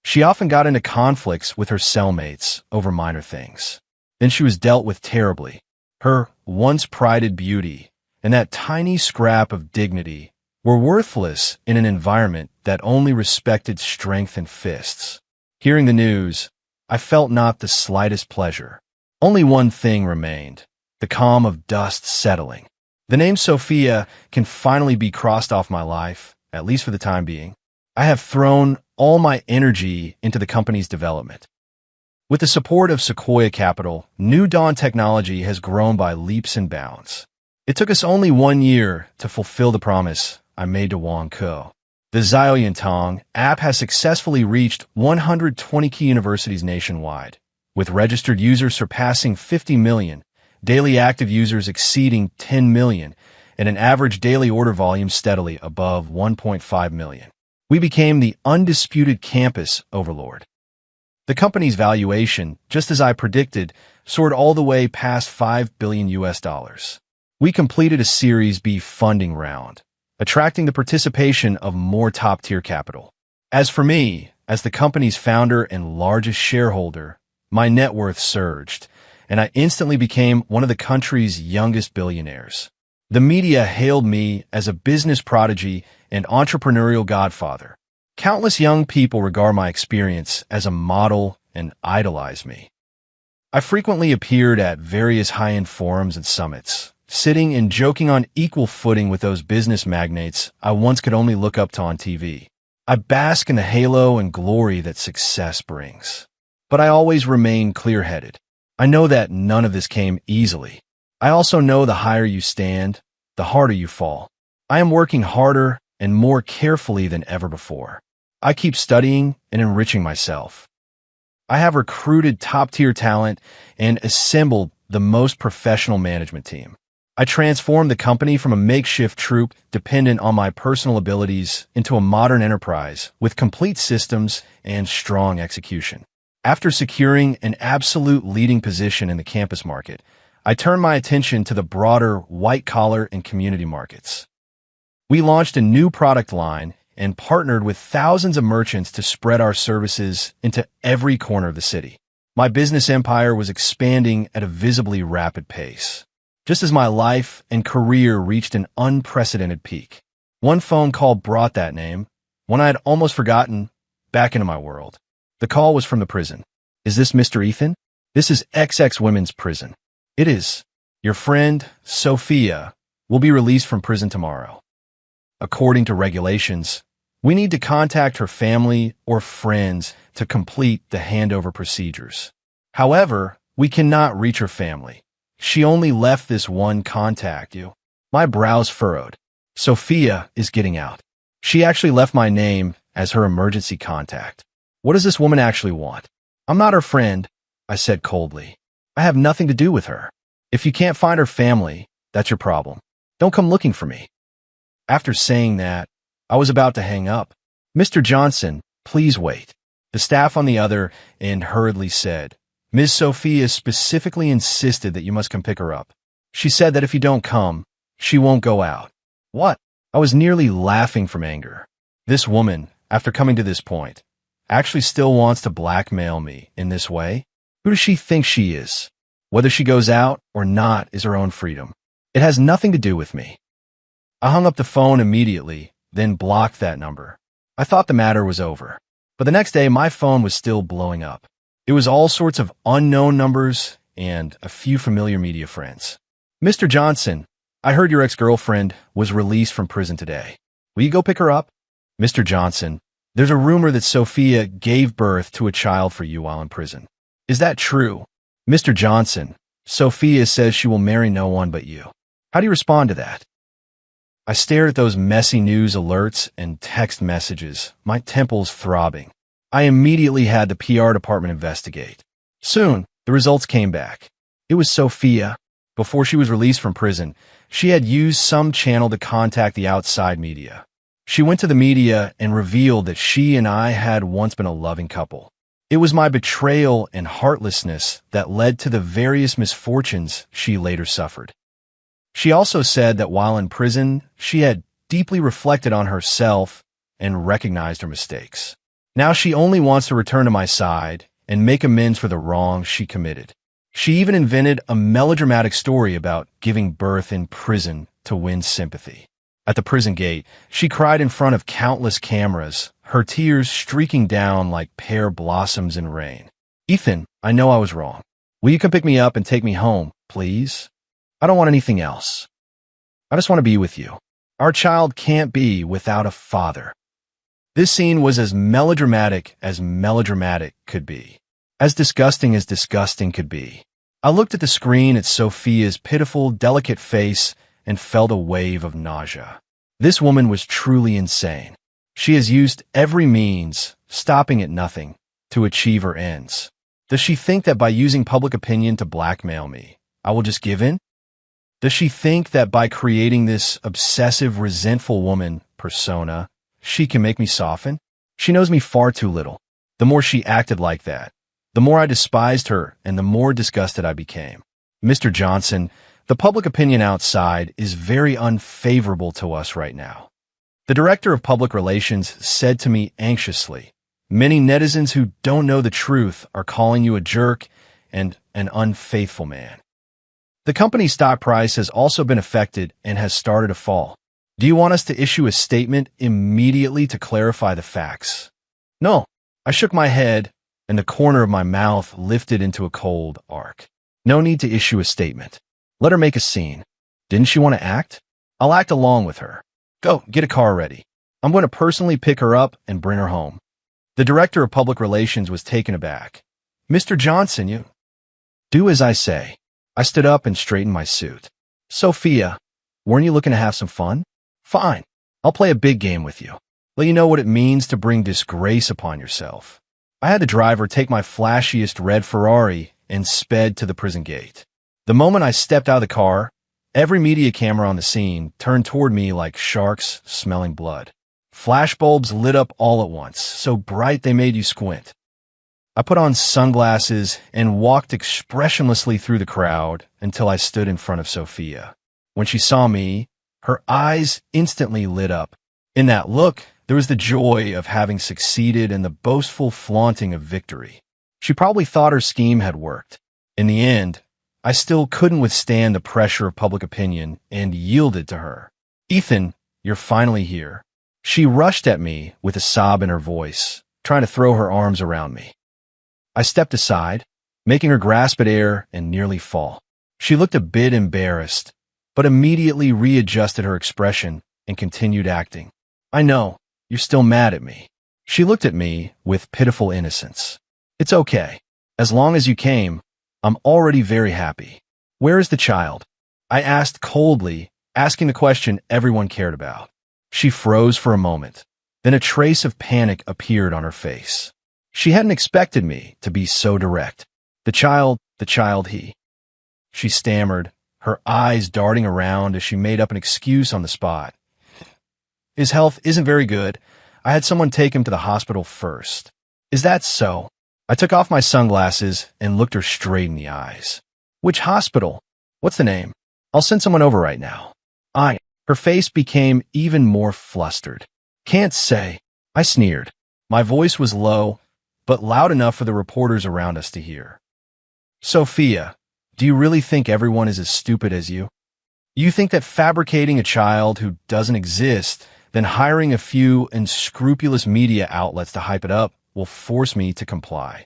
She often got into conflicts with her cellmates over minor things. Then she was dealt with terribly. Her once prided beauty and that tiny scrap of dignity were worthless in an environment that only respected strength and fists. Hearing the news, I felt not the slightest pleasure. Only one thing remained, the calm of dust settling. The name Sophia can finally be crossed off my life, at least for the time being. I have thrown all my energy into the company's development. With the support of Sequoia Capital, New Dawn Technology has grown by leaps and bounds. It took us only 1 year to fulfill the promise I made to Wang Ko. The Xiaoyantong app has successfully reached 120 key universities nationwide, with registered users surpassing 50 million, daily active users exceeding 10 million, and an average daily order volume steadily above 1.5 million. We became the undisputed campus overlord. The company's valuation, just as I predicted, soared all the way past $5 billion. We completed a Series B funding round, attracting the participation of more top-tier capital. As for me, as the company's founder and largest shareholder, my net worth surged, and I instantly became one of the country's youngest billionaires. The media hailed me as a business prodigy and entrepreneurial godfather. Countless young people regard my experience as a model and idolize me. I frequently appeared at various high-end forums and summits, sitting and joking on equal footing with those business magnates I once could only look up to on TV. I bask in the halo and glory that success brings. But I always remain clear-headed. I know that none of this came easily. I also know the higher you stand, the harder you fall. I am working harder and more carefully than ever before. I keep studying and enriching myself. I have recruited top-tier talent and assembled the most professional management team. I transformed the company from a makeshift troupe dependent on my personal abilities into a modern enterprise with complete systems and strong execution. After securing an absolute leading position in the campus market, I turned my attention to the broader white-collar and community markets. We launched a new product line and partnered with thousands of merchants to spread our services into every corner of the city. My business empire was expanding at a visibly rapid pace, just as my life and career reached an unprecedented peak. One phone call brought that name, one I had almost forgotten, back into my world. The call was from the prison. "Is this Mr. Ethan? This is XX Women's Prison." "It is. Your friend, Sophia, will be released from prison tomorrow. According to regulations, we need to contact her family or friends to complete the handover procedures. However, we cannot reach her family. She only left this one contact you." My brows furrowed. Sophia is getting out. She actually left my name as her emergency contact. What does this woman actually want? "I'm not her friend," I said coldly. "I have nothing to do with her. If you can't find her family, that's your problem. Don't come looking for me." After saying that, I was about to hang up. "Mr. Johnson, please wait." The staff on the other end hurriedly said, "Ms. Sophia specifically insisted that you must come pick her up. She said that if you don't come, she won't go out." What? I was nearly laughing from anger. This woman, after coming to this point, actually still wants to blackmail me in this way? Who does she think she is? Whether she goes out or not is her own freedom. It has nothing to do with me. I hung up the phone immediately, then blocked that number. I thought the matter was over. But the next day, my phone was still blowing up. It was all sorts of unknown numbers and a few familiar media friends. "Mr. Johnson, I heard your ex-girlfriend was released from prison today. Will you go pick her up?" "Mr. Johnson, there's a rumor that Sophia gave birth to a child for you while in prison. Is that true?" "Mr. Johnson, Sophia says she will marry no one but you. How do you respond to that?" I stared at those messy news alerts and text messages, my temples throbbing. I immediately had the PR department investigate. Soon, the results came back. It was Sophia. Before she was released from prison, she had used some channel to contact the outside media. She went to the media and revealed that she and I had once been a loving couple. It was my betrayal and heartlessness that led to the various misfortunes she later suffered. She also said that while in prison, she had deeply reflected on herself and recognized her mistakes. Now she only wants to return to my side and make amends for the wrongs she committed. She even invented a melodramatic story about giving birth in prison to win sympathy. At the prison gate, she cried in front of countless cameras, her tears streaking down like pear blossoms in rain. "Ethan, I know I was wrong. Will you come pick me up and take me home, please? I don't want anything else. I just want to be with you. Our child can't be without a father." This scene was as melodramatic could be. As disgusting could be. I looked at the screen at Sophia's pitiful, delicate face and felt a wave of nausea. This woman was truly insane. She has used every means, stopping at nothing, to achieve her ends. Does she think that by using public opinion to blackmail me, I will just give in? Does she think that by creating this obsessive, resentful woman persona, she can make me soften? She knows me far too little. The more she acted like that, the more I despised her and the more disgusted I became. "Mr. Johnson, the public opinion outside is very unfavorable to us right now." The director of public relations said to me anxiously, "Many netizens who don't know the truth are calling you a jerk and an unfaithful man." The company's stock price has also been affected and has started to fall. Do you want us to issue a statement immediately to clarify the facts? No. I shook my head, and the corner of my mouth lifted into a cold arc. No need to issue a statement. Let her make a scene. Didn't she want to act? I'll act along with her. Go, get a car ready. I'm going to personally pick her up and bring her home. The director of public relations was taken aback. "Mr. Johnson, you..." "Do as I say." I stood up and straightened my suit. "Sophia, weren't you looking to have some fun? Fine. I'll play a big game with you. Let you know what it means to bring disgrace upon yourself." I had the driver take my flashiest red Ferrari and sped to the prison gate. The moment I stepped out of the car, every media camera on the scene turned toward me like sharks smelling blood. Flashbulbs lit up all at once, so bright they made you squint. I put on sunglasses and walked expressionlessly through the crowd until I stood in front of Sophia. When she saw me, her eyes instantly lit up. In that look, There was the joy of having succeeded and the boastful flaunting of victory. She probably thought her scheme had worked. In the end, I still couldn't withstand the pressure of public opinion and yielded to her. "Ethan, you're finally here." She rushed at me with a sob in her voice, trying to throw her arms around me. I stepped aside, making her grasp at air and nearly fall. She looked a bit embarrassed, but immediately readjusted her expression and continued acting. "I know, you're still mad at me." She looked at me with pitiful innocence. "It's okay. As long as you came, I'm already very happy." "Where is the child?" I asked coldly, asking the question everyone cared about. She froze for a moment. Then a trace of panic appeared on her face. She hadn't expected me to be so direct. The child, he. She stammered, her eyes darting around as she made up an excuse on the spot. "His health isn't very good. I had someone take him to the hospital first." "Is that so?" I took off my sunglasses and looked her straight in the eyes. "Which hospital? What's the name? I'll send someone over right now." Her face became even more flustered. "Can't say." I sneered. My voice was low, but loud enough for the reporters around us to hear. "Sophia, do you really think everyone is as stupid as you? You think that fabricating a child who doesn't exist, then hiring a few unscrupulous media outlets to hype it up will force me to comply?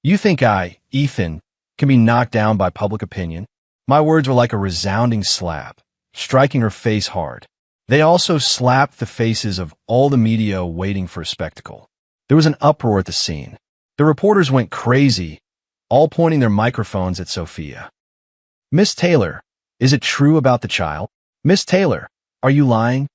You think I, Ethan, can be knocked down by public opinion?" My words were like a resounding slap, striking her face hard. They also slapped the faces of all the media waiting for a spectacle. There was an uproar at the scene. The reporters went crazy, all pointing their microphones at Sophia. "Miss Taylor, is it true about the child? Miss Taylor, are you lying?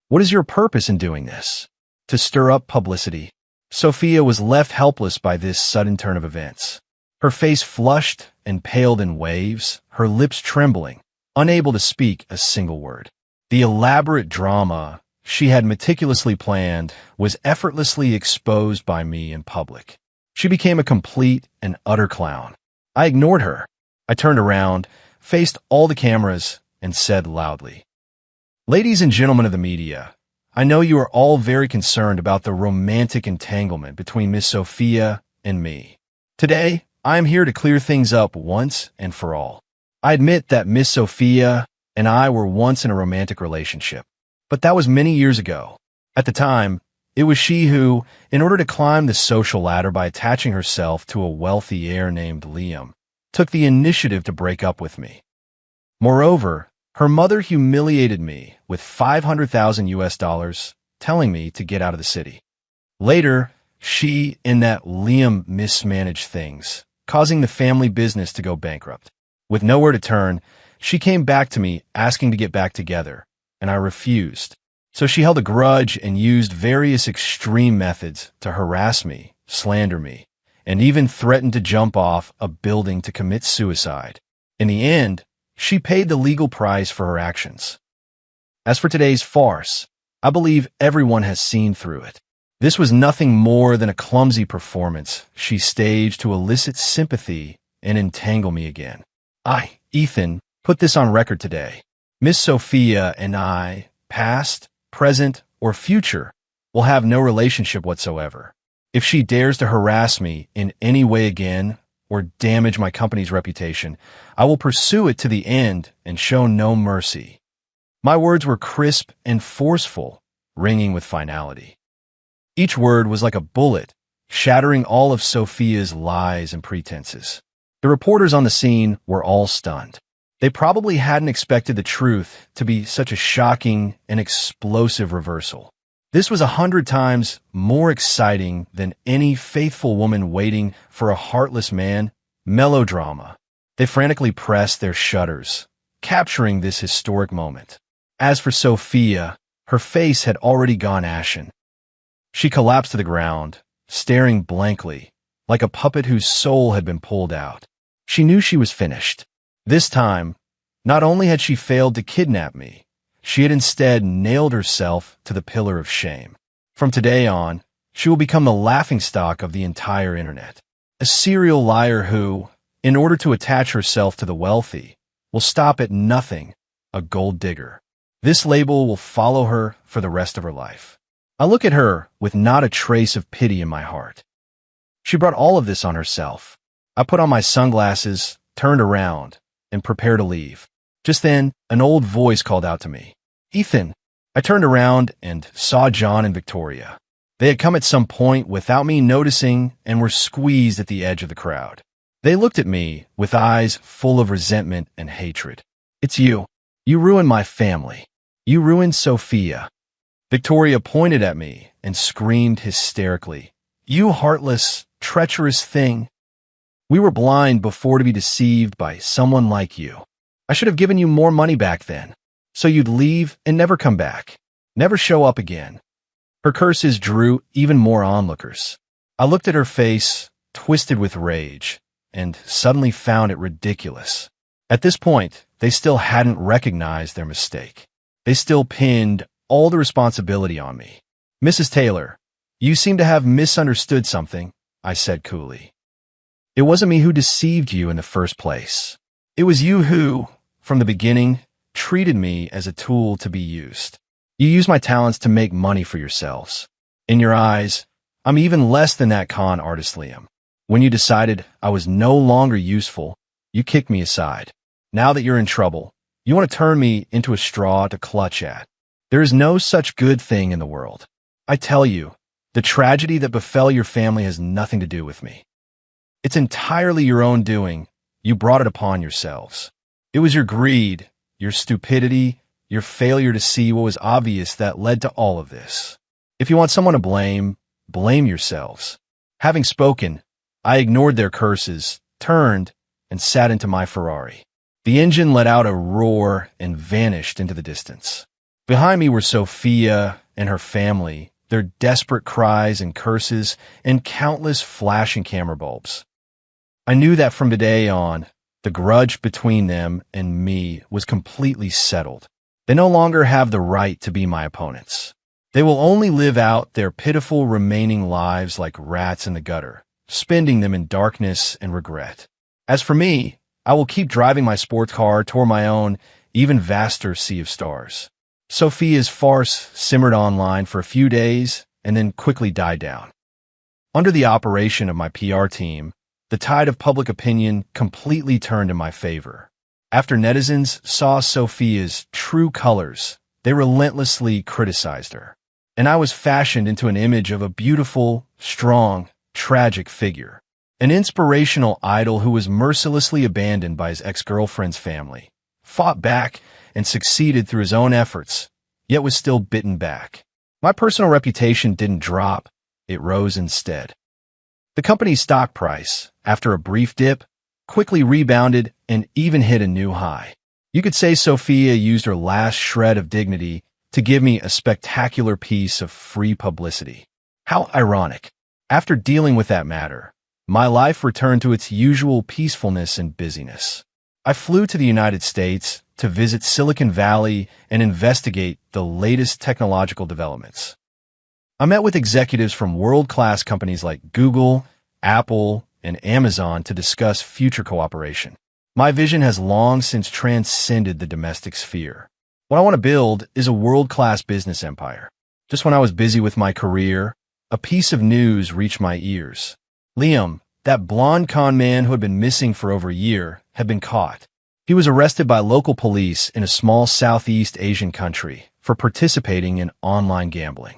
What is your purpose in doing this?" To stir up publicity. Sophia was left helpless by this sudden turn of events. Her face flushed and paled in waves, her lips trembling, unable to speak a single word. The elaborate drama she had meticulously planned was effortlessly exposed by me in public. She became a complete and utter clown. I ignored her. I turned around, faced all the cameras, and said loudly, "Ladies and gentlemen of the media, I know you are all very concerned about the romantic entanglement between Miss Sophia and me. Today, I am here to clear things up once and for all. I admit that Miss Sophia and I were once in a romantic relationship, but that was many years ago. At the time, it was she who, in order to climb the social ladder by attaching herself to a wealthy heir named Liam, took the initiative to break up with me. Moreover, her mother humiliated me with $500,000, telling me to get out of the city. Later, she and that Liam mismanaged things, causing the family business to go bankrupt. With nowhere to turn, she came back to me asking to get back together, and I refused. So she held a grudge and used various extreme methods to harass me, slander me, and even threatened to jump off a building to commit suicide. In the end, she paid the legal price for her actions. As for today's farce, I believe everyone has seen through it. This was nothing more than a clumsy performance she staged to elicit sympathy and entangle me again. I, Ethan, put this on record today. Miss Sophia and I, past, present, or future, will have no relationship whatsoever. If she dares to harass me in any way again or damage my company's reputation, I will pursue it to the end and show no mercy. My words were crisp and forceful, ringing with finality. Each word was like a bullet, shattering all of Sophia's lies and pretenses. The reporters on the scene were all stunned. They probably hadn't expected the truth to be such a shocking and explosive reversal. This was 100 times more exciting than any faithful woman waiting for a heartless man melodrama. They frantically pressed their shutters, capturing this historic moment. As for Sophia, her face had already gone ashen. She collapsed to the ground, staring blankly, like a puppet whose soul had been pulled out. She knew she was finished. This time, not only had she failed to kidnap me, she had instead nailed herself to the pillar of shame. From today on, she will become the laughingstock of the entire internet. A serial liar who, in order to attach herself to the wealthy, will stop at nothing, a gold digger. This label will follow her for the rest of her life. I look at her with not a trace of pity in my heart. She brought all of this on herself. I put on my sunglasses, turned around, and prepared to leave. Just then, an old voice called out to me, "Ethan." I turned around and saw John and Victoria. They had come at some point without me noticing and were squeezed at the edge of the crowd. They looked at me with eyes full of resentment and hatred. "It's you. You ruined my family. You ruined Sophia." Victoria pointed at me and screamed hysterically, "You heartless, treacherous thing. We were blind before to be deceived by someone like you. I should have given you more money back then, so you'd leave and never come back, never show up again." Her curses drew even more onlookers. I looked at her face, twisted with rage, and suddenly found it ridiculous. At this point, they still hadn't recognized their mistake. They still pinned all the responsibility on me. "Mrs. Taylor, you seem to have misunderstood something," I said coolly. "It wasn't me who deceived you in the first place. It was you who, from the beginning, treated me as a tool to be used. You used my talents to make money for yourselves. In your eyes, I'm even less than that con artist Liam. When you decided I was no longer useful, you kicked me aside. Now that you're in trouble, you want to turn me into a straw to clutch at. There is no such good thing in the world. I tell you, the tragedy that befell your family has nothing to do with me. It's entirely your own doing. You brought it upon yourselves. It was your greed, your stupidity, your failure to see what was obvious that led to all of this. If you want someone to blame, blame yourselves." Having spoken, I ignored their curses, turned, and sat into my Ferrari. The engine let out a roar and vanished into the distance. Behind me were Sophia and her family, their desperate cries and curses, and countless flashing camera bulbs. I knew that from today on, the grudge between them and me was completely settled. They no longer have the right to be my opponents. They will only live out their pitiful remaining lives like rats in the gutter, spending them in darkness and regret. As for me, I will keep driving my sports car toward my own, even vaster sea of stars. Sophia's farce simmered online for a few days and then quickly died down. Under the operation of my PR team, the tide of public opinion completely turned in my favor. After netizens saw Sophia's true colors, they relentlessly criticized her, and I was fashioned into an image of a beautiful, strong, tragic figure, an inspirational idol who was mercilessly abandoned by his ex-girlfriend's family, fought back, and succeeded through his own efforts, yet was still bitten back. My personal reputation didn't drop, it rose instead. The company's stock price, after a brief dip, quickly rebounded and even hit a new high. You could say Sophia used her last shred of dignity to give me a spectacular piece of free publicity. How ironic. After dealing with that matter, my life returned to its usual peacefulness and busyness. I flew to the United States to visit Silicon Valley and investigate the latest technological developments. I met with executives from world-class companies like Google, Apple, and Amazon to discuss future cooperation. My vision has long since transcended the domestic sphere. What I want to build is a world-class business empire. Just when I was busy with my career, a piece of news reached my ears. Liam, that blonde con man who had been missing for over a year, had been caught. He was arrested by local police in a small Southeast Asian country for participating in online gambling.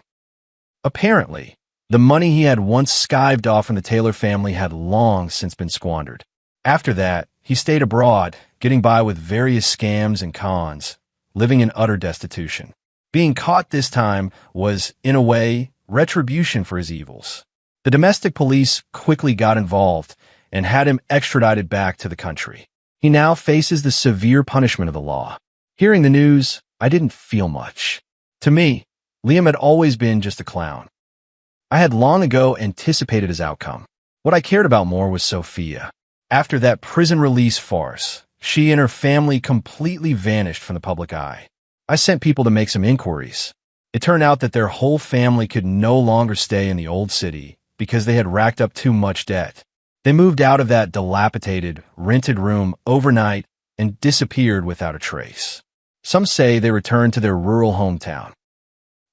Apparently, the money he had once skived off from the Taylor family had long since been squandered. After that, he stayed abroad, getting by with various scams and cons, living in utter destitution. Being caught this time was, in a way, retribution for his evils. The domestic police quickly got involved and had him extradited back to the country. He now faces the severe punishment of the law. Hearing the news, I didn't feel much. To me, Liam had always been just a clown. I had long ago anticipated his outcome. What I cared about more was Sophia. After that prison release farce, she and her family completely vanished from the public eye. I sent people to make some inquiries. It turned out that their whole family could no longer stay in the old city because they had racked up too much debt. They moved out of that dilapidated, rented room overnight and disappeared without a trace. Some say they returned to their rural hometown.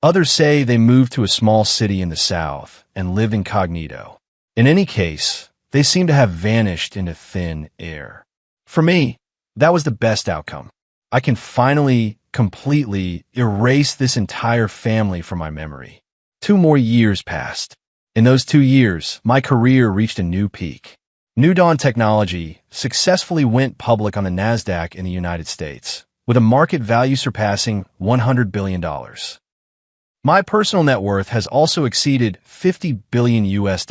Others say they moved to a small city in the South and live incognito. In any case, they seem to have vanished into thin air. For me, that was the best outcome. I can finally, completely erase this entire family from my memory. 2 more years passed. In those 2 years, my career reached a new peak. New Dawn Technology successfully went public on the NASDAQ in the United States, with a market value surpassing $100 billion. My personal net worth has also exceeded $50 billion US,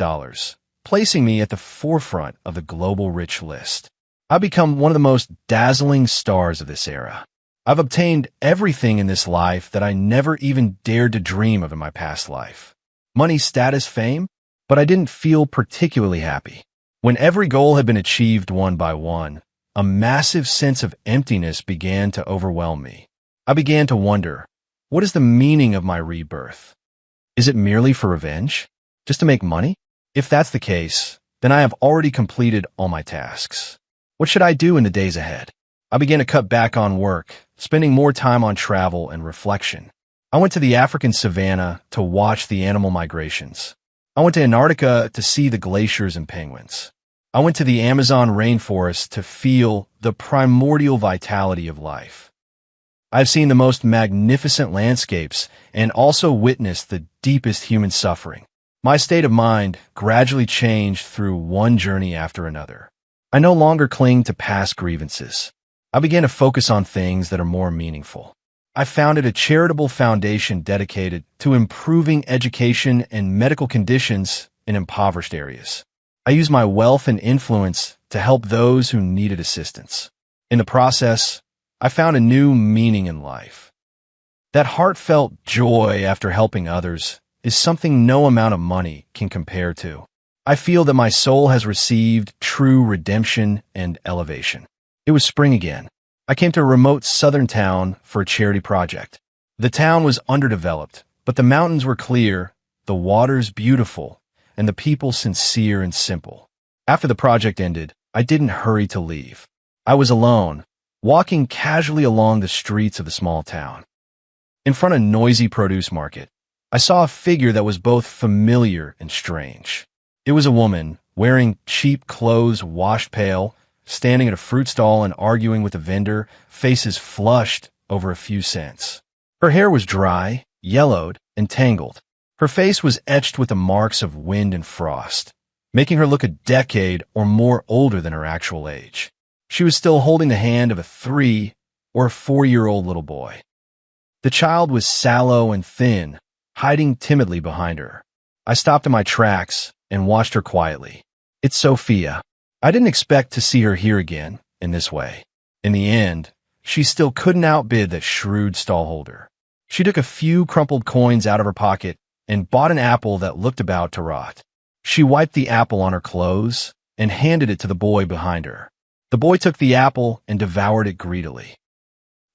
placing me at the forefront of the global rich list. I've become one of the most dazzling stars of this era. I've obtained everything in this life that I never even dared to dream of in my past life. Money, status, fame, but I didn't feel particularly happy. When every goal had been achieved one by one, a massive sense of emptiness began to overwhelm me. I began to wonder, what is the meaning of my rebirth? Is it merely for revenge? Just to make money? If that's the case, then I have already completed all my tasks. What should I do in the days ahead? I began to cut back on work, spending more time on travel and reflection. I went to the African savanna to watch the animal migrations. I went to Antarctica to see the glaciers and penguins. I went to the Amazon rainforest to feel the primordial vitality of life. I've seen the most magnificent landscapes and also witnessed the deepest human suffering. My state of mind gradually changed through one journey after another. I no longer cling to past grievances. I began to focus on things that are more meaningful. I founded a charitable foundation dedicated to improving education and medical conditions in impoverished areas. I used my wealth and influence to help those who needed assistance. In the process, I found a new meaning in life. That heartfelt joy after helping others is something no amount of money can compare to. I feel that my soul has received true redemption and elevation. It was spring again. I came to a remote southern town for a charity project. The town was underdeveloped, but the mountains were clear, the waters beautiful, and the people sincere and simple. After the project ended, I didn't hurry to leave. I was alone, walking casually along the streets of the small town. In front of a noisy produce market, I saw a figure that was both familiar and strange. It was a woman, wearing cheap clothes, washed pale, standing at a fruit stall and arguing with a vendor, faces flushed over a few cents. Her hair was dry, yellowed, and tangled. Her face was etched with the marks of wind and frost, making her look a decade or more older than her actual age. She was still holding the hand of a 3- or 4-year-old little boy. The child was sallow and thin, hiding timidly behind her. I stopped in my tracks and watched her quietly. It's Sophia. I didn't expect to see her here again in this way. In the end, she still couldn't outbid that shrewd stallholder. She took a few crumpled coins out of her pocket and bought an apple that looked about to rot. She wiped the apple on her clothes and handed it to the boy behind her. The boy took the apple and devoured it greedily.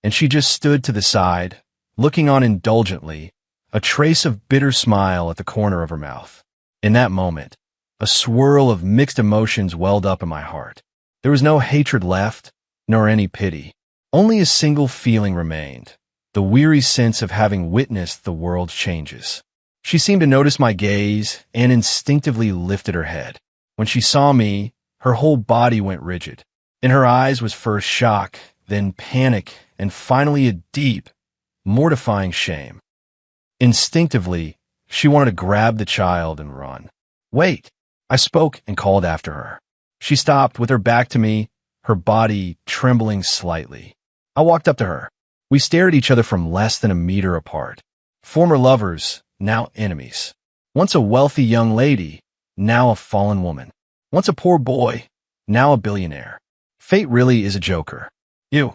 And she just stood to the side, looking on indulgently, a trace of bitter smile at the corner of her mouth. In that moment, a swirl of mixed emotions welled up in my heart. There was no hatred left, nor any pity. Only a single feeling remained, the weary sense of having witnessed the world's changes. She seemed to notice my gaze and instinctively lifted her head. When she saw me, her whole body went rigid. In her eyes was first shock, then panic, and finally a deep, mortifying shame. Instinctively, she wanted to grab the child and run. Wait! I spoke and called after her. She stopped with her back to me, her body trembling slightly. I walked up to her. We stared at each other from less than a meter apart. Former lovers, now enemies. Once a wealthy young lady, now a fallen woman. Once a poor boy, now a billionaire. Fate really is a joker. You,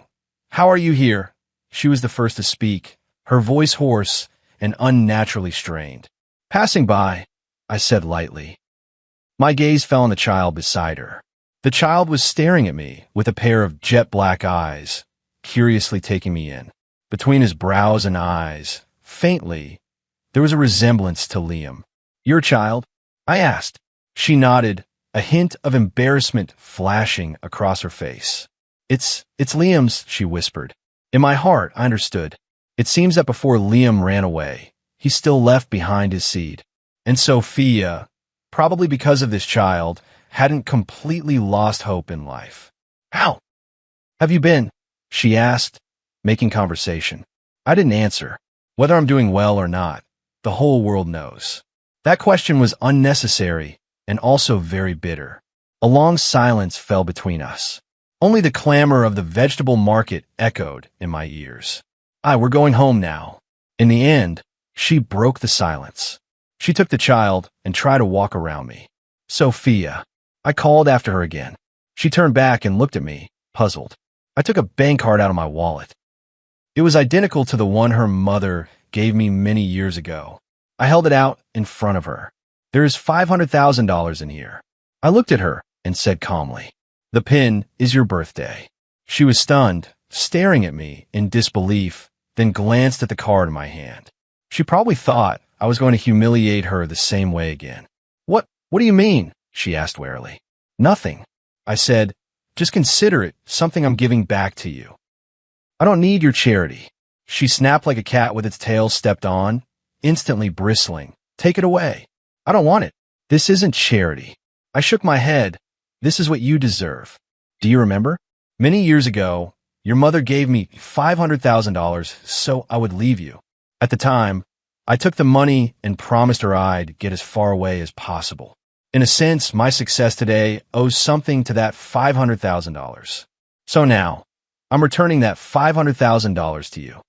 how are you here? She was the first to speak, her voice hoarse and unnaturally strained. Passing by, I said lightly. My gaze fell on the child beside her. The child was staring at me with a pair of jet black eyes, curiously taking me in. Between his brows and eyes, faintly, there was a resemblance to Liam. Your child? I asked. She nodded, a hint of embarrassment flashing across her face. It's Liam's, she whispered. In my heart, I understood. It seems that before Liam ran away, he still left behind his seed. And Sophia, probably because of this child, hadn't completely lost hope in life. "How have you been?" she asked, making conversation. I didn't answer. Whether I'm doing well or not, the whole world knows. That question was unnecessary and also very bitter. A long silence fell between us. Only the clamor of the vegetable market echoed in my ears. We're going home now." In the end, she broke the silence. She took the child and tried to walk around me. "Sophia." I called after her again. She turned back and looked at me, puzzled. I took a bank card out of my wallet. It was identical to the one her mother gave me many years ago. I held it out in front of her. "There is $500,000 in here." I looked at her and said calmly, "The pin is your birthday." She was stunned, staring at me in disbelief, then glanced at the card in my hand. She probably thought I was going to humiliate her the same way again. What do you mean?" she asked warily. "Nothing," I said. "Just consider it something I'm giving back to you." "I don't need your charity." She snapped like a cat with its tail stepped on, instantly bristling. "Take it away." "I don't want it." "This isn't charity." I shook my head. "This is what you deserve. Do you remember? Many years ago, your mother gave me $500,000 so I would leave you. At the time, I took the money and promised her I'd get as far away as possible. In a sense, my success today owes something to that $500,000. So now, I'm returning that $500,000 to you.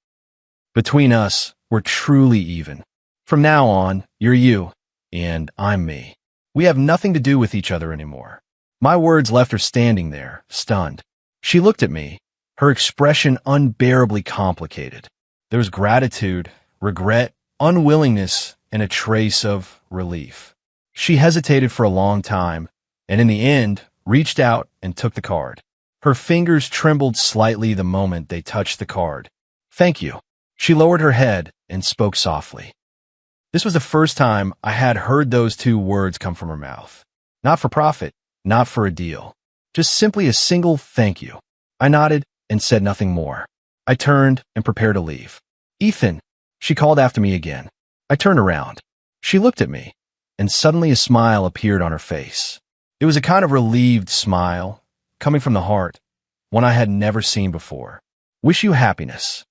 Between us, we're truly even. From now on, you're you, and I'm me. We have nothing to do with each other anymore." My words left her standing there, stunned. She looked at me, her expression unbearably complicated. There was gratitude, regret, unwillingness, and a trace of relief. She hesitated for a long time, and in the end, reached out and took the card. Her fingers trembled slightly the moment they touched the card. "Thank you." She lowered her head and spoke softly. This was the first time I had heard those two words come from her mouth. Not for profit, not for a deal. Just simply a single thank you. I nodded and said nothing more. I turned and prepared to leave. "Ethan," she called after me again. I turned around. She looked at me, and suddenly a smile appeared on her face. It was a kind of relieved smile, coming from the heart, one I had never seen before. "Wish you happiness."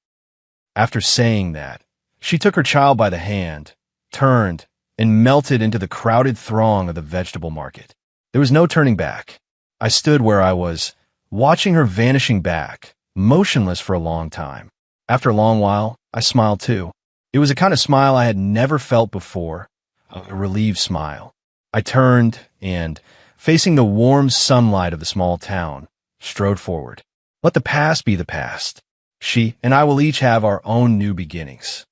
After saying that, she took her child by the hand, turned, and melted into the crowded throng of the vegetable market. There was no turning back. I stood where I was, watching her vanishing back, motionless for a long time. After a long while, I smiled too. It was a kind of smile I had never felt before, a relieved smile. I turned and, facing the warm sunlight of the small town, strode forward. Let the past be the past. She and I will each have our own new beginnings.